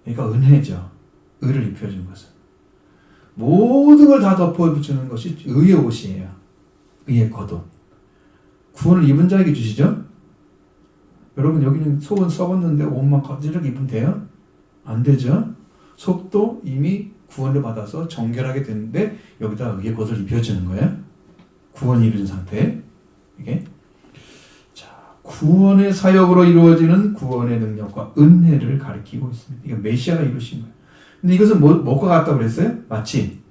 그러니까 은혜죠. 의를 입혀준 것은. 모든 걸 다 덮어주는 것이 의의 옷이에요. 의의 겉옷. 구원을 입은 자에게 주시죠? 여러분 여기는 속은 썩었는데 옷만 거칠게 입으면 돼요? 안 되죠? 속도 이미 구원을 받아서 정결하게 됐는데 여기다 의의 겉을 입혀주는 거예요. 구원이 이룬 상태. 이게 자 구원의 사역으로 이루어지는 구원의 능력과 은혜를 가리키고 있습니다. 이거 메시아가 이루신 거예요. 근데 이것은 뭐가 같다고 그랬어요? 마치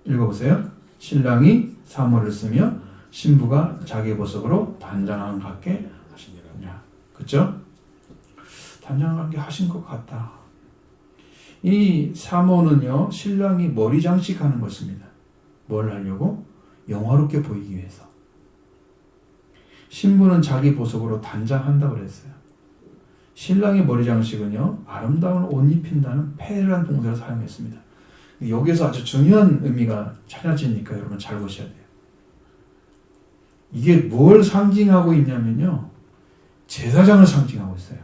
읽어보세요. 신랑이 사모를 쓰며 신부가 자기 보석으로 단장함 갖게 하시니라. 그렇죠? 단장함 갖게 하신 것 같다. 이 사모는요, 신랑이 머리 장식하는 것입니다. 뭘 하려고? 영화롭게 보이기 위해서. 신부는 자기 보석으로 단장한다고 그랬어요. 신랑의 머리 장식은요, 아름다운 옷 입힌다는 페르란 동사를 사용했습니다. 여기에서 아주 중요한 의미가 찾아지니까 여러분 잘 보셔야 돼요. 이게 뭘 상징하고 있냐면요. 제사장을 상징하고 있어요.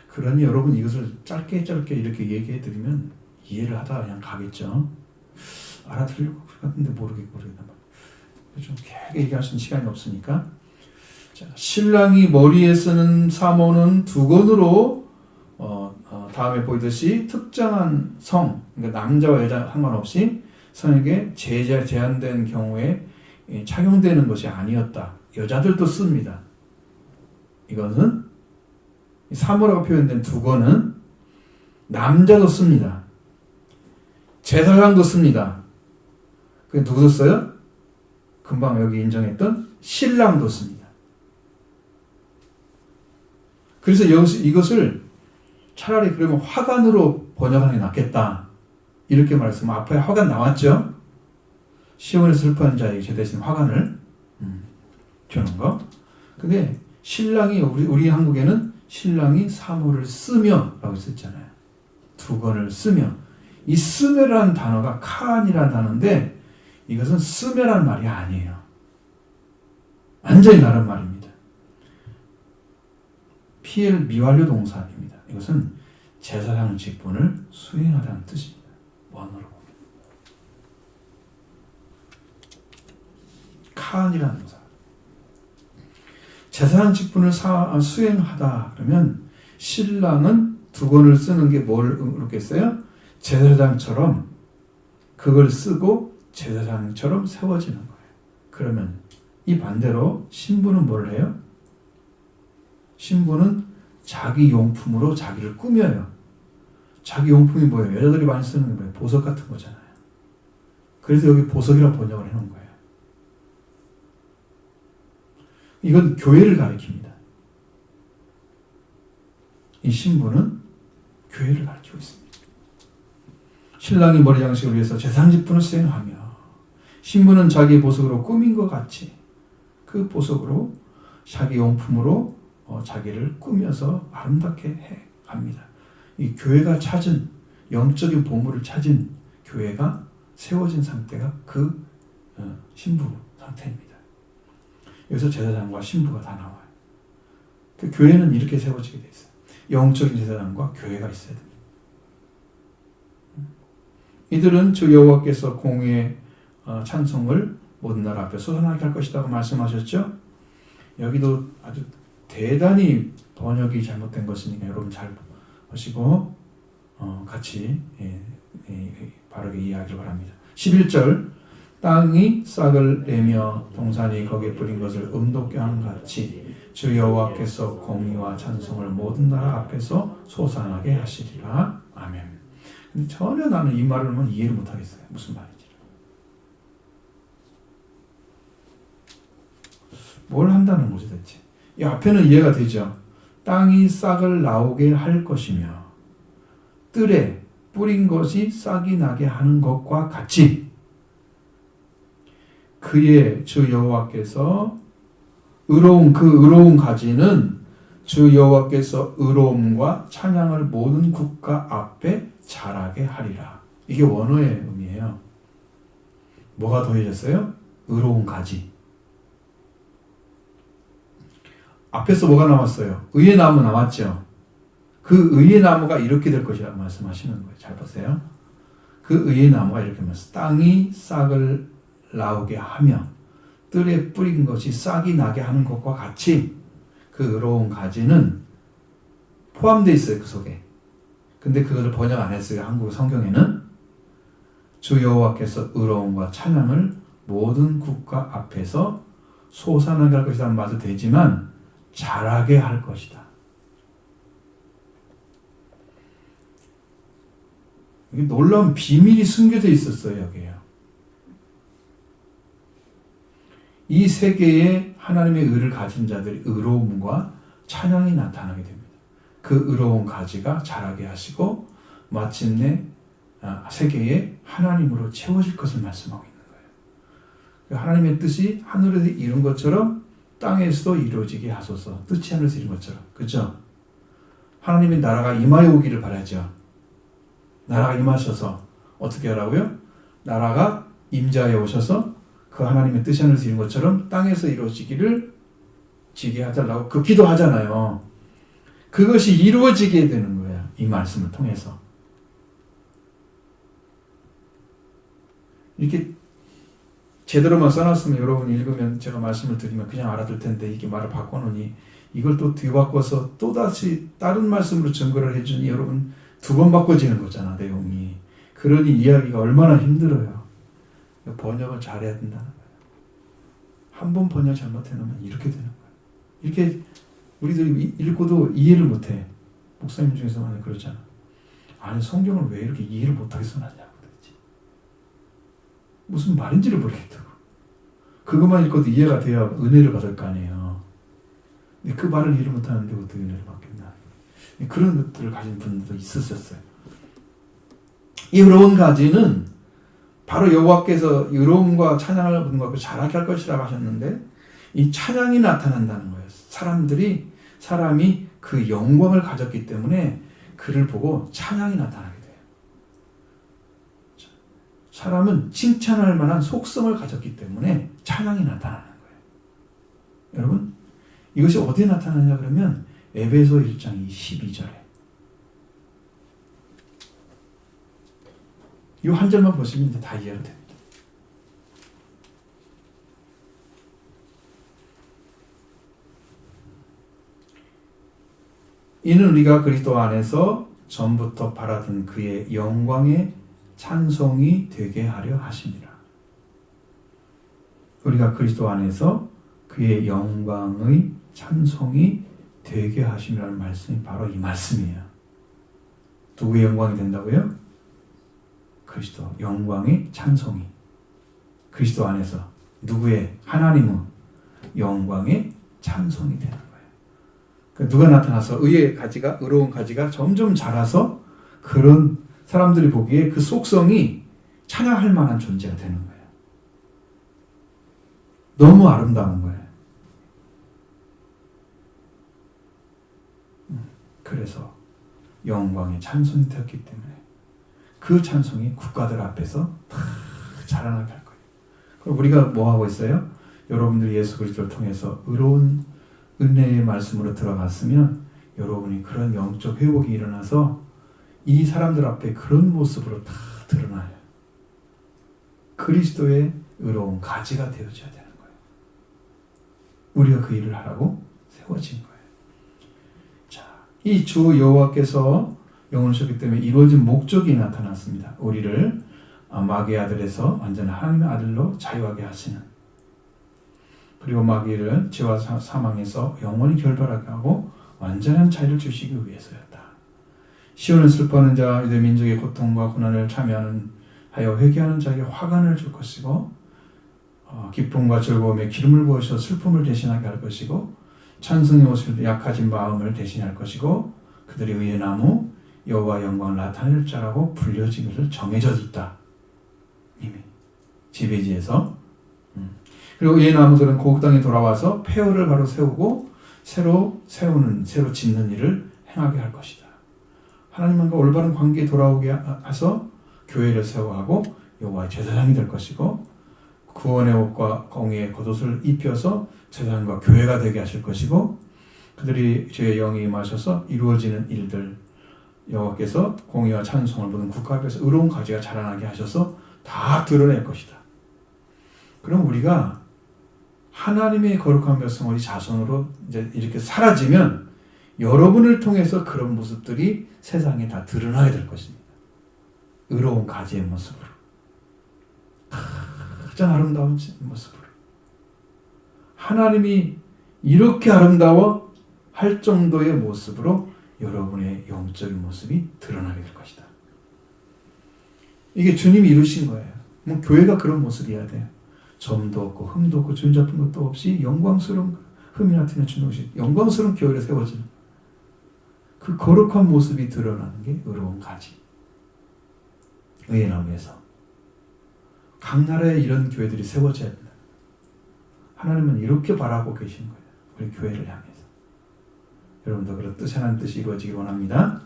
그러니 여러분 이것을 짧게 이렇게 얘기해 드리면 이해를 하다가 그냥 가겠죠. 알아들으려고 그러는데 모르겠단 말이에요. 좀 길게 얘기할 수 있는 시간이 없으니까. 자, 신랑이 머리에 쓰는 사모는 두건으로 다음에 보이듯이 특정한 성, 그러니까 남자와 여자 상관없이 성에게 제한된 경우에 착용되는 것이 아니었다. 여자들도 씁니다. 이것은 사모라고 표현된 두건은 남자도 씁니다. 제사장도 씁니다. 그게 누구도 써요? 금방 여기 인정했던 신랑도 씁니다. 그래서 이것을 차라리 그러면 화관으로 번역하는 게 낫겠다. 이렇게 말했으면 앞에 화관 나왔죠? 시온에 슬퍼하는 자에게 제 대신 화관을 주는 거. 근데 신랑이 우리 한국에는 신랑이 사모를 쓰며 라고 썼잖아요. 두건을 쓰며. 이 쓰며라는 단어가 카안이라는 단어인데 이것은 쓰며라는 말이 아니에요. 완전히 다른 말입니다. PL 미완료 동사입니다. 이것은 제사장 직분을 수행하다는 뜻입니다. 원어로 보면. 카안이라는 동사. 제사장 직분을 수행하다 그러면 신랑은 두건을 쓰는 게 뭘 의미했어요? 제사장처럼 그걸 쓰고 제사장처럼 세워지는 거예요. 그러면 이 반대로 신부는 뭘 해요? 신부는 자기 용품으로 자기를 꾸며요. 자기 용품이 뭐예요? 여자들이 많이 쓰는 게 뭐예요? 보석 같은 거잖아요. 그래서 여기 보석이라고 번역을 해놓은 거예요. 이건 교회를 가리킵니다. 이 신부는 교회를 가리키고 있습니다. 신랑이 머리 장식을 위해서 제사장 직분을 수행하며 신부는 자기 보석으로 꾸민 것 같이 그 보석으로 자기 용품으로 자기를 꾸며서 아름답게 해 갑니다. 이 교회가 찾은 영적인 보물을 찾은 교회가 세워진 상태가 그 신부 상태입니다. 여기서 제사장과 신부가 다 나와요. 그 교회는 이렇게 세워지게 돼 있어요. 영적인 제사장과 교회가 있어야 됩니다. 이들은 주 여호와께서 공의의 찬송을 모든 나라 앞에 솟아나게 할 것이라고 말씀하셨죠. 여기도 아주 대단히 번역이 잘못된 것이니까 여러분 잘 보시고 같이 바르게 이해하길 바랍니다. 11절 땅이 싹을 내며 동산이 거기에 뿌린 것을 음독게 한 같이 주 여호와께서 공의와 찬송을 모든 나라 앞에서 솟아나게 하시리라. 아멘. 근데 전혀 나는 이 말을 이해를 못하겠어요. 무슨 말인지. 뭘 한다는 거지 대체. 이 앞에는 이해가 되죠. 땅이 싹을 나오게 할 것이며 뜰에 뿌린 것이 싹이 나게 하는 것과 같이 그의 주 여호와께서 의로운 가지는 주 여호와께서 의로움과 찬양을 모든 국가 앞에 자라게 하리라. 이게 원어의 의미예요. 뭐가 더해졌어요? 의로운 가지. 앞에서 뭐가 나왔어요? 의의 나무 나왔죠. 그 의의 나무가 이렇게 될 것이라고 말씀하시는 거예요. 잘 보세요. 그 의의 나무가 이렇게 말씀. 땅이 싹을 나오게 하며 뜰에 뿌린 것이 싹이 나게 하는 것과 같이 그 의로운 가지는 포함되어 있어요. 그 속에. 근데 그것을 번역 안 했어요. 한국 성경에는 주 여호와께서 의로움과 찬양을 모든 국가 앞에서 솟아나게 할 것이라는 말도 되지만 자라게 할 것이다. 이게 놀라운 비밀이 숨겨져 있었어요. 여기에요. 이 세계에 하나님의 의를 가진 자들이 의로움과 찬양이 나타나게 됩니다. 그 의로운 가지가 자라게 하시고 마침내 세계에 하나님으로 채워질 것을 말씀하고 있는 거예요. 하나님의 뜻이 하늘에서 이룬 것처럼 땅에서도 이루어지게 하소서. 뜻이 하늘에서 이룬 것처럼. 그렇죠? 하나님의 나라가 임하여 오기를 바라죠. 나라가 임하셔서 어떻게 하라고요? 나라가 임자에 오셔서 그 하나님의 뜻이 하늘에서 이룬 것처럼 땅에서 이루어지기를 지게 해달라고 그 기도하잖아요. 그것이 이루어지게 되는 거예요. 이 말씀을 통해서. 이렇게 제대로만 써놨으면 여러분 읽으면 제가 말씀을 드리면 그냥 알아들 텐데 이게 말을 바꿔놓으니 이걸 또 뒤바꿔서 또다시 다른 말씀으로 증거를 해주니 여러분 두 번 바꿔지는 거잖아, 내용이. 그러니 이야기가 얼마나 힘들어요. 번역을 잘해야 된다는 거예요. 한 번 번역 잘못해놓으면 이렇게 되는 거예요. 이렇게 우리들이 읽고도 이해를 못해. 목사님 중에서 많이 그러잖아. 아니 성경을 왜 이렇게 이해를 못하게 써놨냐고 그랬지. 무슨 말인지를 모르겠다고. 그것만 읽고도 이해가 돼야 은혜를 받을 거 아니에요. 근데 그 말을 이해를 못하는데 어떻게 은혜를 받겠나. 그런 것들을 가진 분들도 있으셨어요. 이 의로운 가지는 바로 여호와께서 의로움과 찬양을 받는 것을 잘하게 할 것이라고 하셨는데 이 찬양이 나타난다는 거예요. 사람이 그 영광을 가졌기 때문에 그를 보고 찬양이 나타나게 돼요. 사람은 칭찬할 만한 속성을 가졌기 때문에 찬양이 나타나는 거예요. 여러분, 이것이 어디에 나타나냐 그러면 에베소 1장 12절에 이 한 절만 보시면 이제 다 이해가 됩니다. 이는 우리가 그리스도 안에서 전부터 바라던 그의 영광의 찬송이 되게 하려 하심이라. 우리가 그리스도 안에서 그의 영광의 찬송이 되게 하심이라는 말씀이 바로 이 말씀이에요. 누구의 영광이 된다고요? 그리스도 영광의 찬송이. 그리스도 안에서 누구의? 하나님의 영광의 찬송이 되는 거예요. 그러니까 누가 나타나서 의로운 가지가 점점 자라서 그런 사람들이 보기에 그 속성이 찬양할 만한 존재가 되는 거예요. 너무 아름다운 거예요. 그래서 영광의 찬송이 되었기 때문에 그 찬송이 국가들 앞에서 다 자라나게 할 거예요. 그럼 우리가 뭐 하고 있어요? 여러분들이 예수 그리스도를 통해서 의로운 은혜의 말씀으로 들어갔으면 여러분이 그런 영적 회복이 일어나서 이 사람들 앞에 그런 모습으로 다 드러나요. 그리스도의 의로운 가지가 되어져야 되는 거예요. 우리가 그 일을 하라고 세워진 거예요. 자, 이 주 여호와께서 영혼을 주셨기 때문에 이루어진 목적이 나타났습니다. 우리를 마귀의 아들에서 완전한 하나님의 아들로 자유하게 하시는, 그리고 마귀를 죄와 사망에서 영원히 결별하게 하고 완전한 자유를 주시기 위해서였다. 시온을 슬퍼하는 자 유대 민족의 고통과 고난을 참여하는 하여 회개하는 자에게 화관을 줄 것이고, 기쁨과 즐거움에 기름을 부으셔 슬픔을 대신하게 할 것이고, 찬송의 옷을 약해진 마음을 대신할 것이고, 그들이 의의 나무 여호와 영광을 나타낼 자라고 불려진 것을 정해져 있다. 이미 지배지에서. 그리고 의의 나무들은 고국 땅에 돌아와서 폐허를 바로 세우고 새로 짓는 일을 행하게 할 것이다. 하나님과 올바른 관계에 돌아오게 해서 교회를 세워하고 여호와의 제사장이 될 것이고, 구원의 옷과 공의의 겉옷을 입혀서 제사장과 교회가 되게 하실 것이고, 그들이 주의 영이 임하셔서 이루어지는 일들, 여호와께서 공의와 찬송을 부는 국가 앞에서 의로운 가지가 자라나게 하셔서 다 드러낼 것이다. 그럼 우리가 하나님의 거룩한 백성 우리 자손으로 이제 이렇게 사라지면 여러분을 통해서 그런 모습들이 세상에 다 드러나게 될 것입니다. 의로운 가지의 모습으로, 가장 아름다운 모습으로, 하나님이 이렇게 아름다워 할 정도의 모습으로 여러분의 영적인 모습이 드러나게 될 것이다. 이게 주님이 이루신 거예요. 뭐 교회가 그런 모습이어야 돼요. 점도 없고 흠도 없고 주인 잡힌 것도 없이 영광스러운, 흠이나 티나 주는 것이 영광스러운 교회를 세워지는, 그 거룩한 모습이 드러나는 게 의로운 가지. 의의 나무에서 각 나라에 이런 교회들이 세워져야 된다. 하나님은 이렇게 바라고 계신 거예요. 우리 교회를 향해서. 여러분도 그런 뜻이 하나님 뜻이 이루어지길 원합니다.